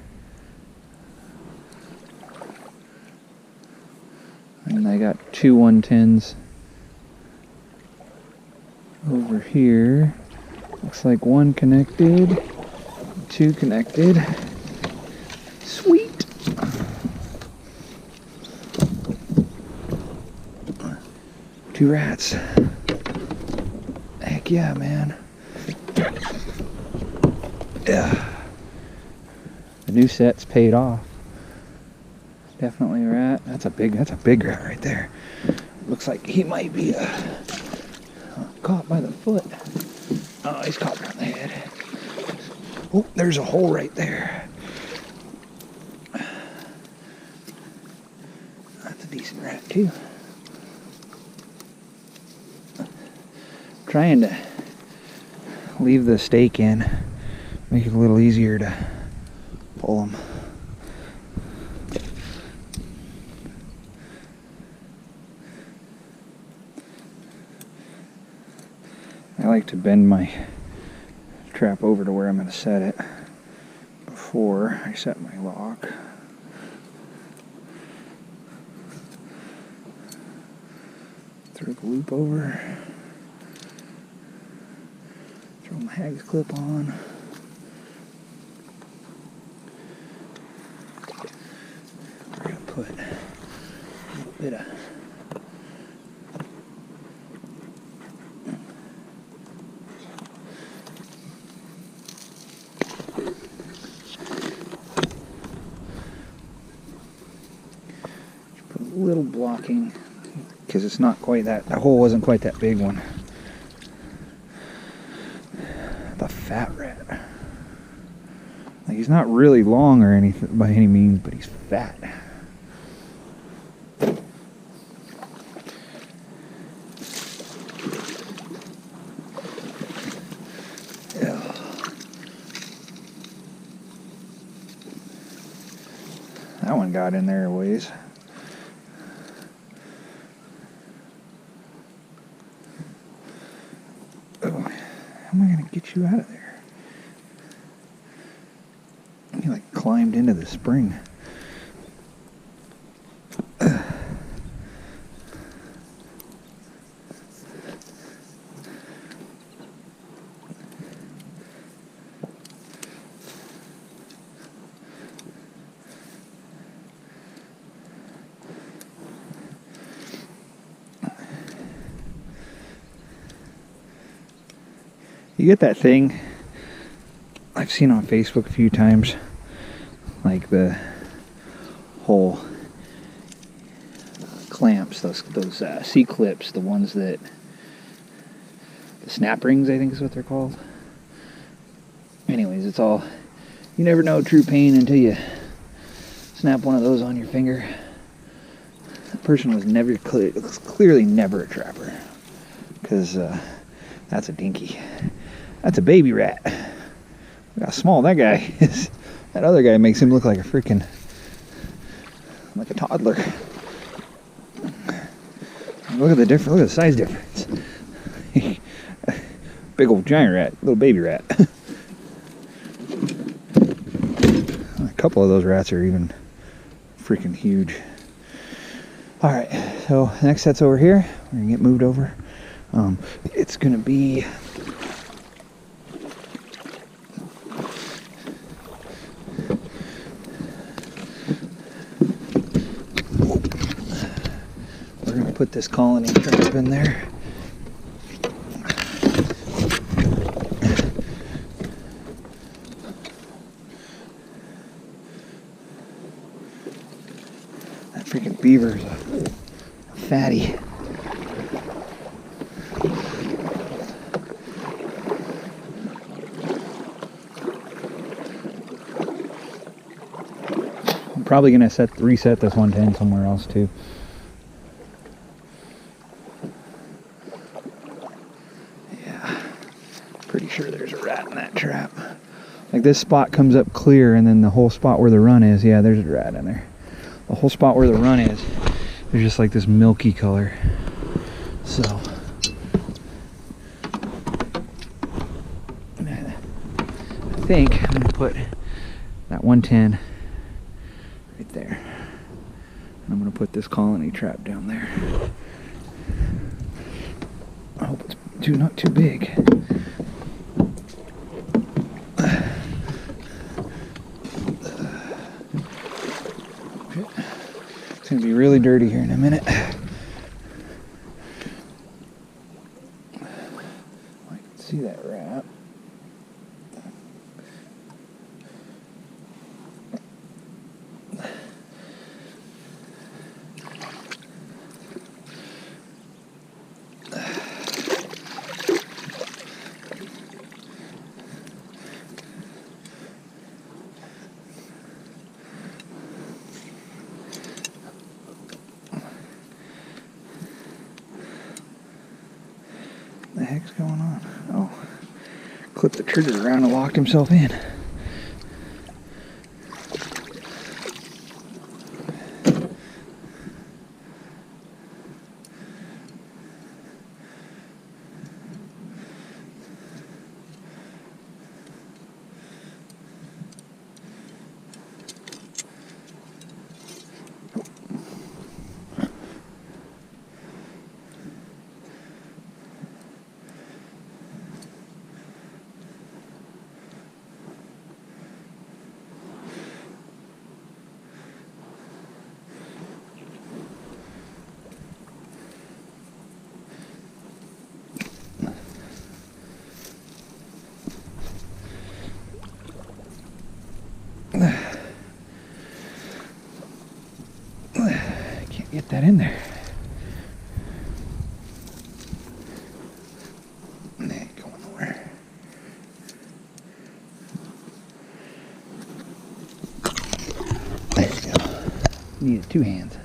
And I got 2 110s over here. Looks like 1 connected, 2 connected. Sweet. 2 rats. Heck yeah, man. Yeah. The new set's paid off. Definitely a rat. That's a big rat right there. Looks like he might be caught by the foot. Oh, he's caught around the head. Oh, there's a hole right there. That's a decent rat too. Trying to leave the stake in, make it a little easier to pull them. I like to bend my trap over to where I'm going to set it before I set my lock. Throw the loop over. Throw my hag's clip on. We're going to put a little bit of little blocking because it's not quite that hole wasn't quite that big one. The fat rat. Like, he's not really long or anything by any means, but he's fat. That one got in there a ways. Oh, how am I going to get you out of there? He like climbed into the spring. You get that thing I've seen on Facebook a few times, like the whole clamps, those C-clips, the ones that, the snap rings, I think is what they're called. Anyways, it's all, you never know true pain until you snap one of those on your finger. That person was clearly never a trapper, because that's a dinky. That's a baby rat. Look how small that guy is. That other guy makes him look like a freaking, like a toddler. Look at the difference. Look at the size difference. Big old giant rat, little baby rat. A couple of those rats are even freaking huge. All right, so the next set's over here. We're gonna get moved over. It's gonna be put this colony trap in there. That freaking beaver's a fatty. I'm probably gonna reset this 110 somewhere else too. Pretty sure there's a rat in that trap. Like this spot comes up clear, and then the whole spot where the run is, yeah, there's a rat in there. The whole spot where the run is, there's just like this milky color. So I think I'm gonna put that 110 right there. And I'm gonna put this colony trap down there. I hope it's not too big. It's going to be really dirty here in a minute. I can see that rat. What the heck's going on? Oh, clipped the trigger around and locked himself in. Can't get that in there. It ain't going nowhere. There we go. Needed two hands.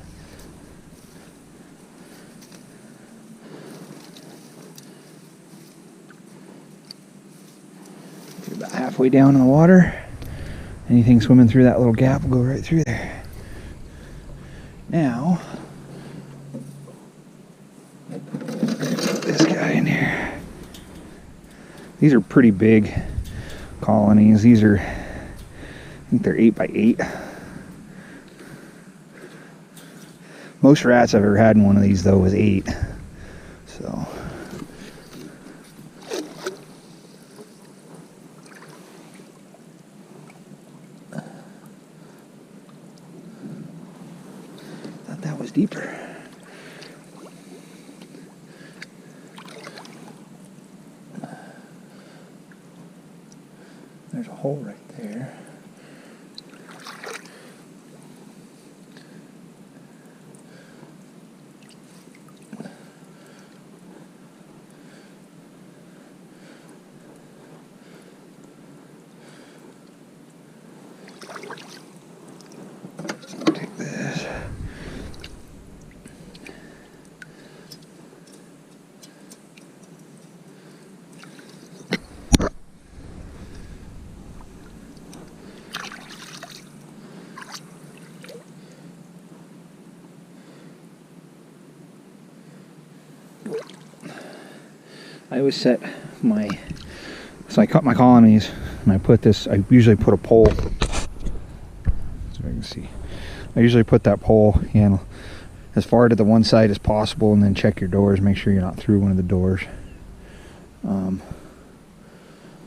Get about halfway down in the water. Anything swimming through that little gap will go right through there. Now, put this guy in here. These are pretty big colonies. These are, I think they're 8 by 8. Most rats I've ever had in one of these though was 8. So thought that was deeper. There's a hole right there. Take this. I always set my, so I cut my colonies and I put this, I usually put a pole, so I can see, I usually put that pole in as far to the one side as possible, and then check your doors, make sure you're not through one of the doors.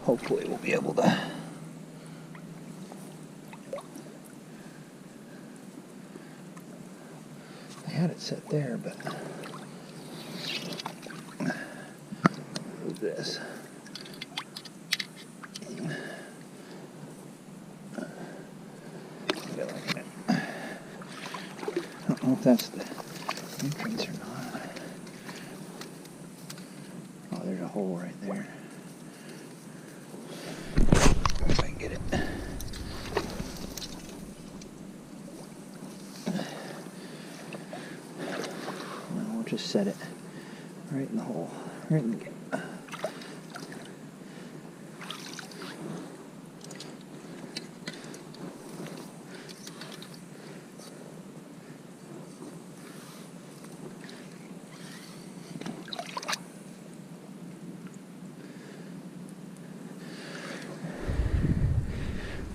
Hopefully we'll be able to I had it set there, but this. I don't know if that's the entrance or not. Oh, there's a hole right there. If I can get it. Well, we'll just set it right in the hole, right in the gap.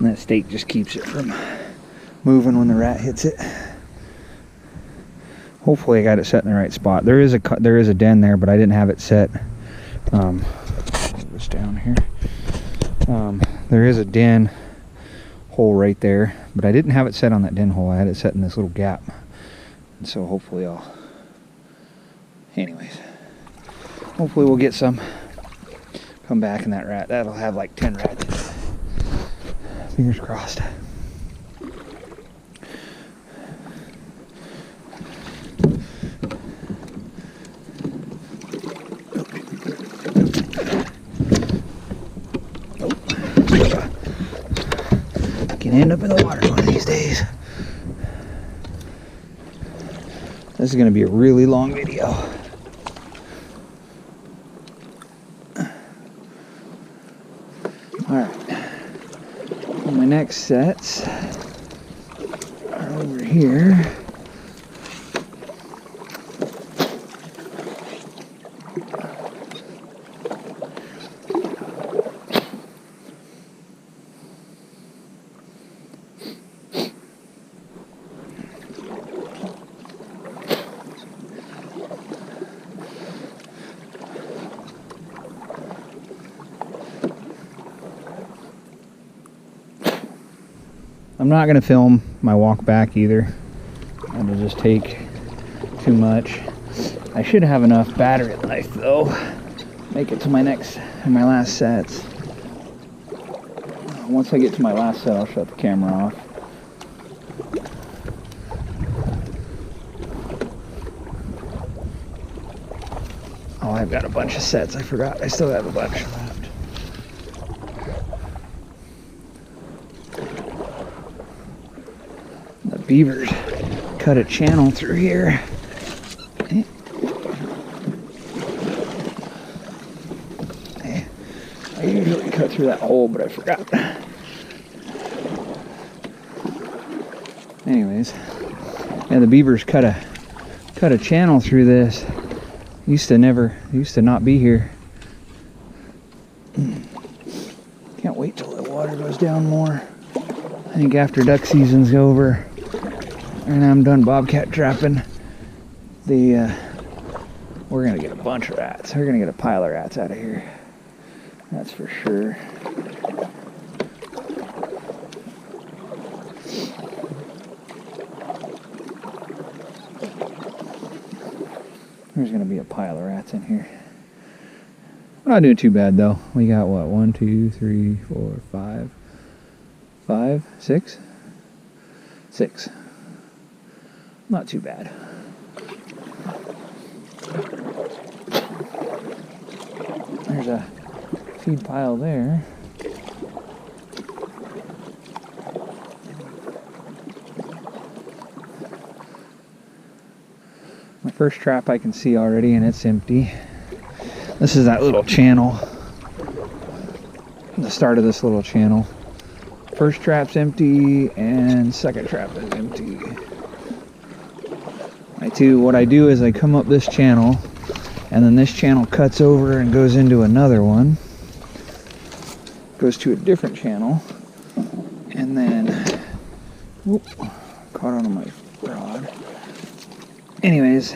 And that stake just keeps it from moving when the rat hits it. Hopefully I got it set in the right spot. There is a den there, but I didn't have it set. Put this down here. There is a den hole right there, but I didn't have it set on that den hole. I had it set in this little gap. And so hopefully hopefully we'll get some. Come back in that rat. That'll have like 10 rats in it. Fingers crossed. Can end up in the water one of these days. This is going to be a really long video. Alright. My next sets are over here. I'm not going to film my walk back either. It'll just take too much. I should have enough battery life though. Make it to my last sets. Once I get to my last set, I'll shut the camera off. Oh, I've got a bunch of sets. I forgot. I still have a bunch left. Beavers cut a channel through here. I usually cut through that hole, but I forgot. Anyways, And the beavers cut a channel through this. Used to not be here. Can't wait till the water goes down more. I think after duck season's over and I'm done bobcat trapping, we're gonna get a bunch of rats. We're gonna get a pile of rats out of here. That's for sure. There's gonna be a pile of rats in here. We're not doing too bad though. We got what? 1, 2, 3, 4, 5. 5, 6? 6. Not too bad. There's a feed pile there. My first trap I can see already, and it's empty. This is that little channel. The start of this little channel. First trap's empty, and second trap is empty. What I do is I come up this channel, and then this channel cuts over and goes into another one. Goes to a different channel, and then, whoop, caught on my rod. Anyways,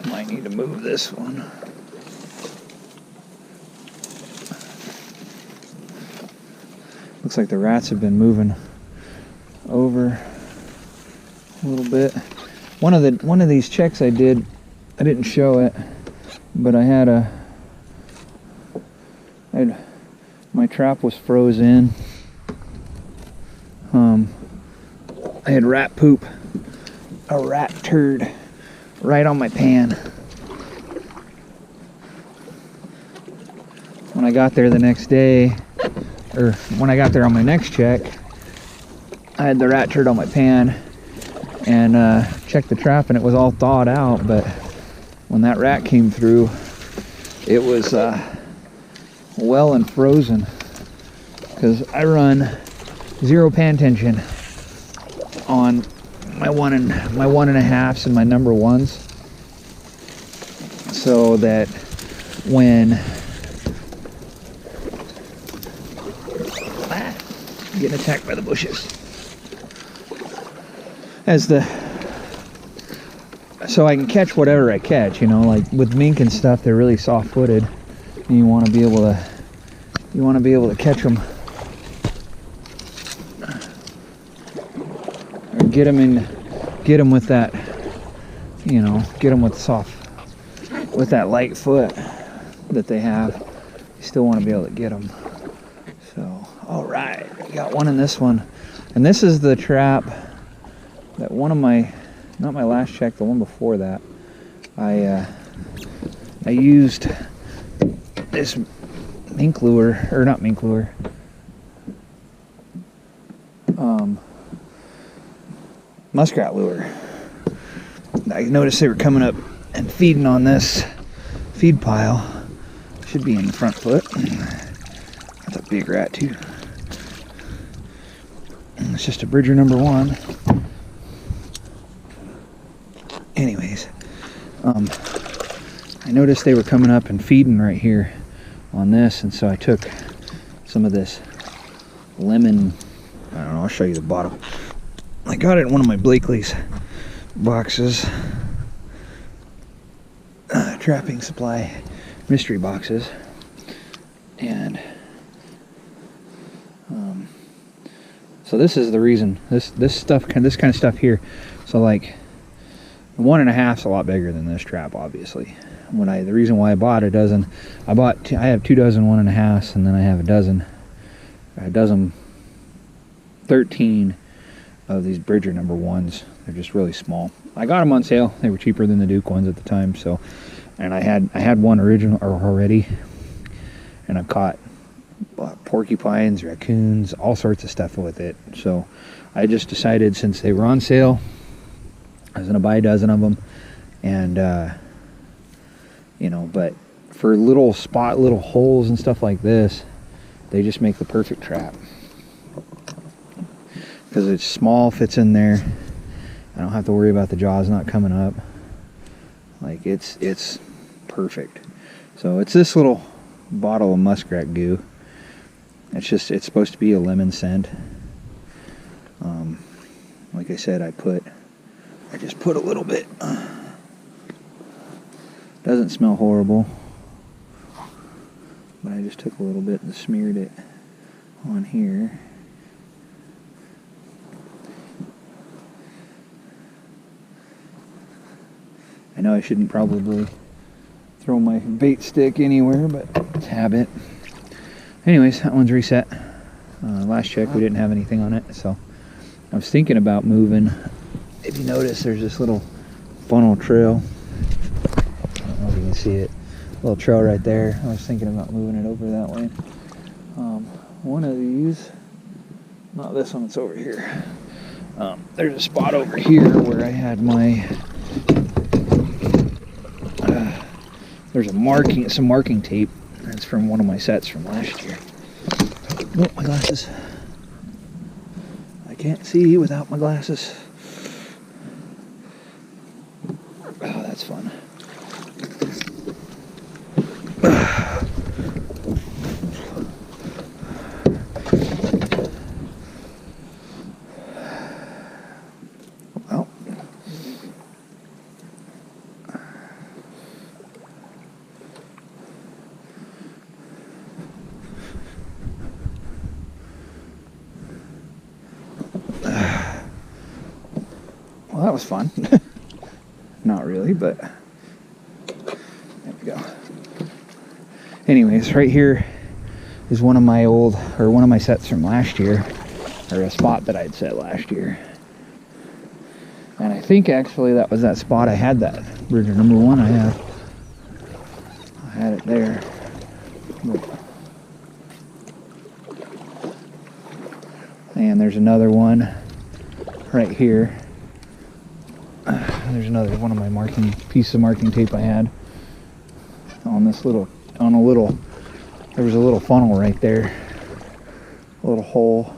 might need to move this one. Looks like the rats have been moving over a little bit. One of these checks I didn't show it, but my trap was frozen. I had rat poop, a rat turd, right on my pan. When I got there the next day, or when I got there on my next check, I had the rat turd on my pan and checked the trap, and it was all thawed out, but when that rat came through, it was well and frozen, because I run 0 pan tension on my 1.5s and my number 1s, so that when getting attacked by the bushes, so I can catch whatever I catch, you know, like with mink and stuff, they're really soft-footed, and you want to be able to catch them, or get them with that, you know, get them with that light foot that they have. You still want to be able to get them. So, all right, I got one in this one, and this is the trap that not my last check, the one before that, I used this mink lure, or not mink lure, muskrat lure. I noticed they were coming up and feeding on this feed pile. Should be in the front foot. That's a big rat too. It's just a bridger number 1. Anyways, I noticed they were coming up and feeding right here on this, and so I took some of this lemon, I don't know, I'll show you the bottom. I got it in one of my Blakely's boxes, trapping supply mystery boxes, and so this is the reason, this kind of stuff here. So like, 1.5's a lot bigger than this trap, obviously. The reason why I bought a dozen, I have 2 dozen 1.5's, and then I have a dozen 13 of these Bridger number 1's. They're just really small. I got them on sale. They were cheaper than the Duke ones at the time. So, and I had one original already, and I caught porcupines, raccoons, all sorts of stuff with it. So I just decided, since they were on sale, I was gonna buy a dozen of them, and you know, but for little holes and stuff like this, they just make the perfect trap. because it's small, fits in there. I don't have to worry about the jaws not coming up. Like it's perfect. So it's this little bottle of muskrat goo. It's supposed to be a lemon scent. Like I said, I just put a little bit. Doesn't smell horrible, but I just took a little bit and smeared it on here. I know I shouldn't probably throw my bait stick anywhere, but it's habit. Anyways, that one's reset. Last check we didn't have anything on it, so I was thinking about moving. If you notice, there's this little funnel trail. I don't know if you can see it. Little trail right there. I was thinking about moving it over that way. One of these, not this one, it's over here. There's a spot over here where I had my there's some marking tape. That's from one of my sets from last year. Oh, my glasses. I can't see without my glasses. Oh, that's fun. Well, that was fun. Not really, but there we go. Anyways, right here is one of my sets from last year, or a spot that I'd set last year. And I think actually that was that spot I had that Bridger number 1 I had it there. And there's another one right here. There's another one of my piece of marking tape I had on there was a little funnel right there, a little hole.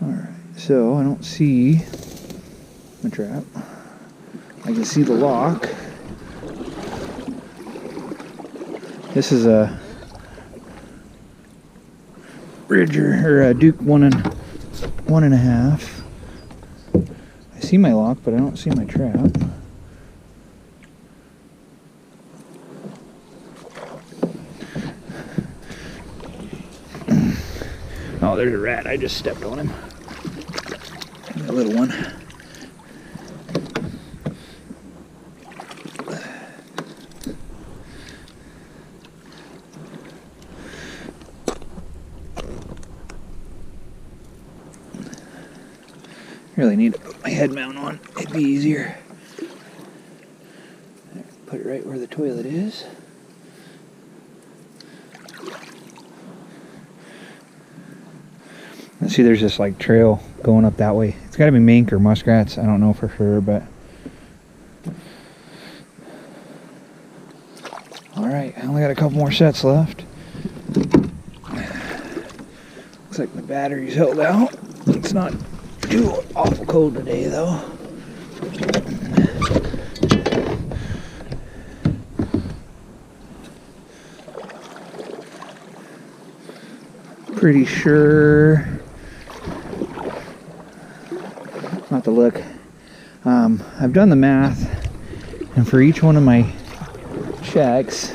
Alright, so I don't see my trap. I can see the lock. This is a Bridger, or a Duke 1.5. I see my lock, but I don't see my trap. Oh, there's a rat. I just stepped on him. A little one. Really need to put my head mount on. It'd be easier. Put it right where the toilet is. And see, there's this like trail going up that way. It's got to be mink or muskrats. I don't know for sure, but all right. I only got a couple more sets left. Looks like my battery's held out. It's not too awful cold today though. Pretty sure. I'll have to look. I've done the math, and for each one of my checks,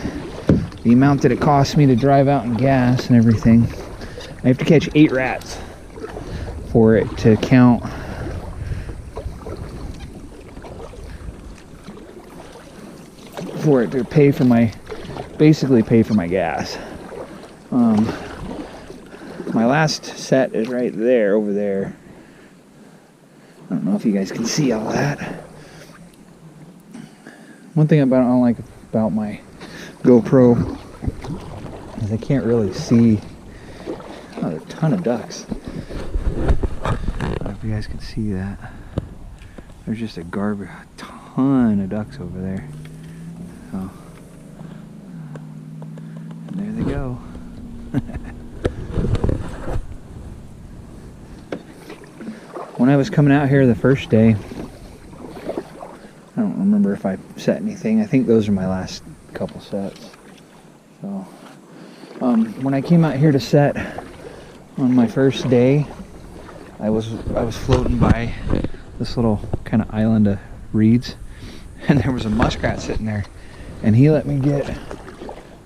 the amount that it costs me to drive out and gas and everything, I have to catch 8 rats for it to count. For it to pay for my, basically pay for my gas. My last set is right there, over there. I don't know if you guys can see all that. One thing I don't like about my GoPro is I can't really see. Oh, there's a ton of ducks. I don't know if you guys can see that. There's just a ton of ducks over there. So, and there they go. when I was coming out here the first day, I don't remember if I set anything. I think those are my last couple sets. So, when I came out here to set on my first day, I was floating by this little kind of island of reeds, and there was a muskrat sitting there, and he let me get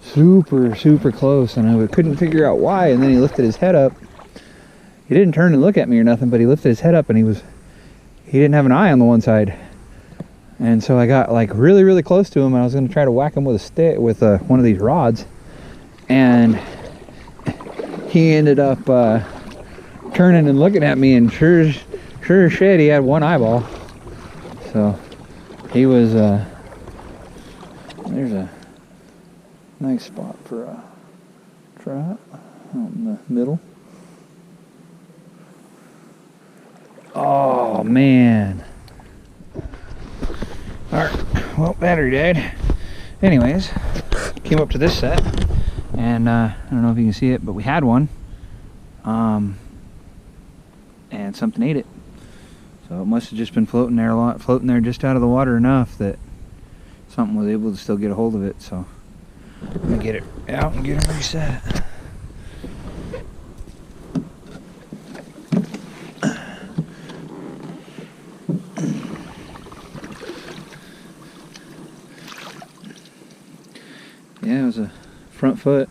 super close, and I couldn't figure out why. And then he lifted his head up. He didn't turn and look at me or nothing, but he lifted his head up, and he didn't have an eye on the one side. And so I got like really close to him, and I was going to try to whack him with a stick, with one of these rods, and he ended up turning and looking at me, and sure as shit, he had one eyeball. So he was there's a nice spot for a trap out in the middle. Oh man. Alright, well, battery died. Anyways, came up to this set, and I don't know if you can see it, but we had one, and something ate it. So it must have just been floating there just out of the water enough that something was able to still get a hold of it. So I'm gonna get it out and get it reset. Yeah, it was a front foot.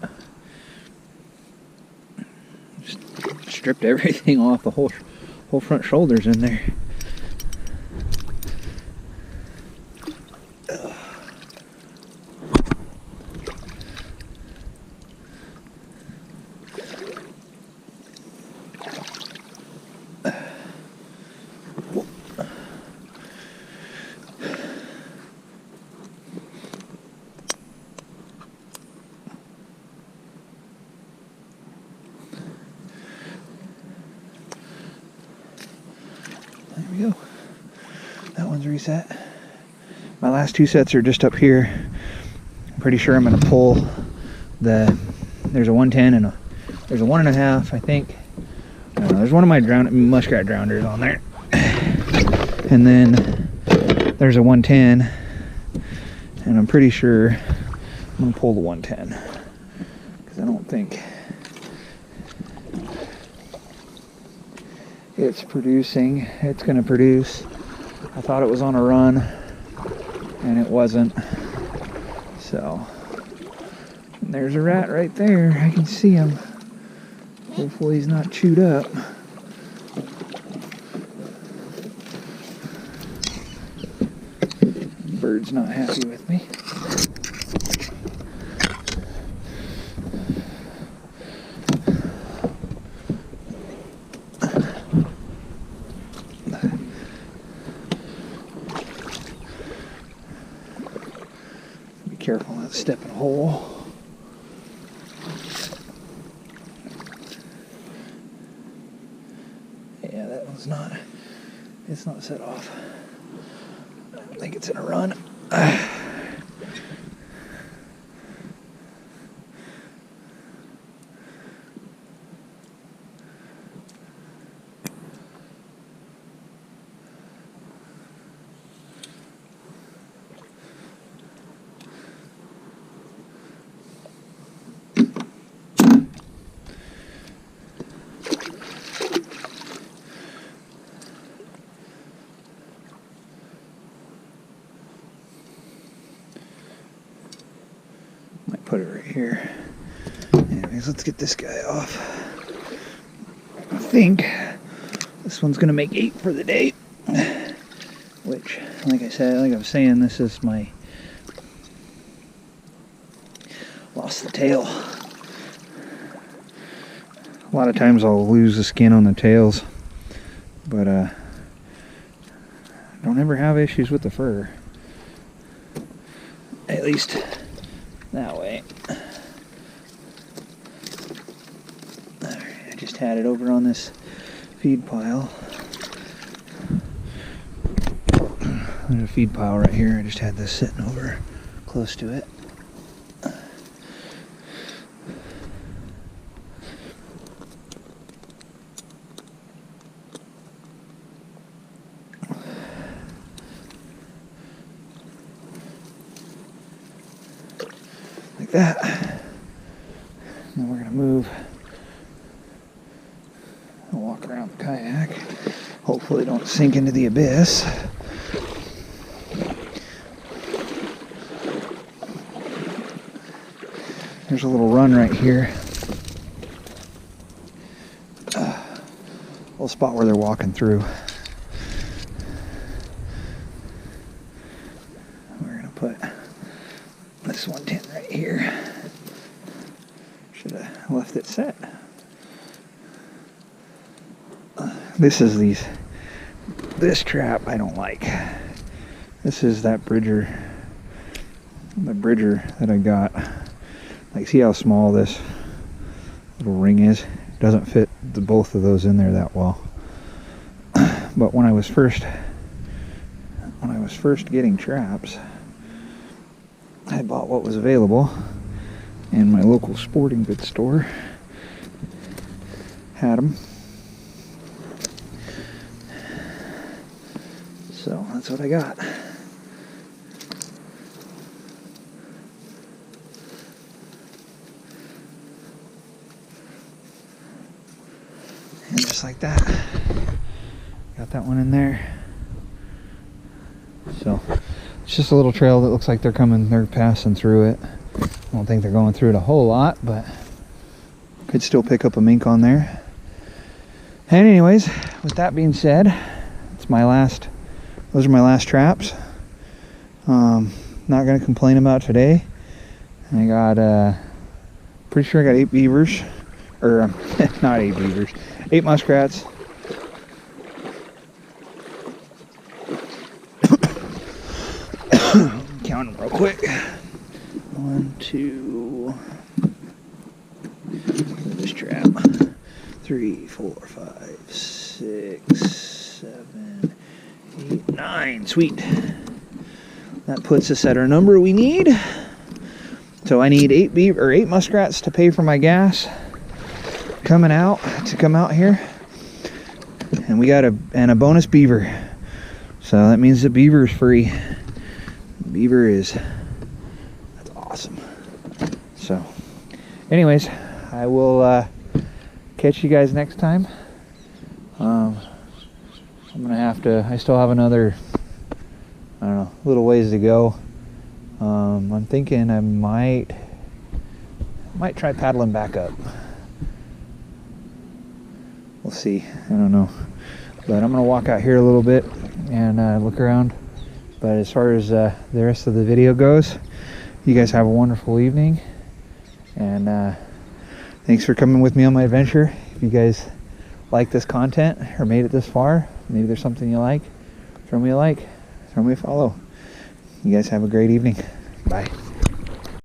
Just stripped everything off, the whole front shoulders in there. There we go. That one's reset. My last two sets are just up here. I'm pretty sure I'm going to pull there's a 110 and there's a 1.5, I think. I don't know, there's one of my muskrat drowners on there. And then there's a 110, and I'm pretty sure I'm going to pull the 110, because I don't think it's producing. It's going to produce. I thought it was on a run, and it wasn't. So, and there's a rat right there. I can see him. Hopefully he's not chewed up. Bird's not happy with me. Be careful not to step in a hole. Yeah, that one's not, it's not set off. I don't think it's in a run. Might put it right here. Anyways, let's get this guy off. I think this one's gonna make 8 for the day. Which, like I said, like I was saying, this is my lost the tail. A lot of times I'll lose the skin on the tails, but I don't ever have issues with the fur. At least that way. I just had it over on this feed pile. There's a feed pile right here. I just had this sitting over close to it. like that. And then we're gonna move and walk around the kayak. Hopefully don't sink into the abyss. There's a little run right here. Little spot where they're walking through. We're gonna put this one tent right here. Should have left it set. This trap I don't like. This is that bridger, the bridger that I got. Like, see how small this little ring is? It doesn't fit both of those in there that well. But when I was first getting traps, I bought what was available, and my local sporting goods store had them. So that's what I got. And just like that, got that one in there. So it's just a little trail that looks like they're passing through it. I don't think they're going through it a whole lot, but could still pick up a mink on there. And anyways, with that being said, those are my last traps. Not gonna complain about today. I got pretty sure I got 8 beavers, or not 8 beavers, 8 muskrats. Count them real quick. 1, 2, this trap. 3, 4, 5, 6, 7, 8, 9. Sweet. That puts us at our number we need. So I need 8 muskrats to pay for my gas coming out here, and we got a bonus beaver. So that means the beaver is free. That's awesome. So anyways, I will catch you guys next time. I'm gonna I still have another, I don't know, little ways to go. I'm thinking I might try paddling back up. We'll see. I don't know. But I'm gonna walk out here a little bit and look around. But as far as the rest of the video goes, you guys have a wonderful evening. And thanks for coming with me on my adventure. If you guys like this content or made it this far, maybe there's something you like, throw me a like, throw me a follow. You guys have a great evening. Bye.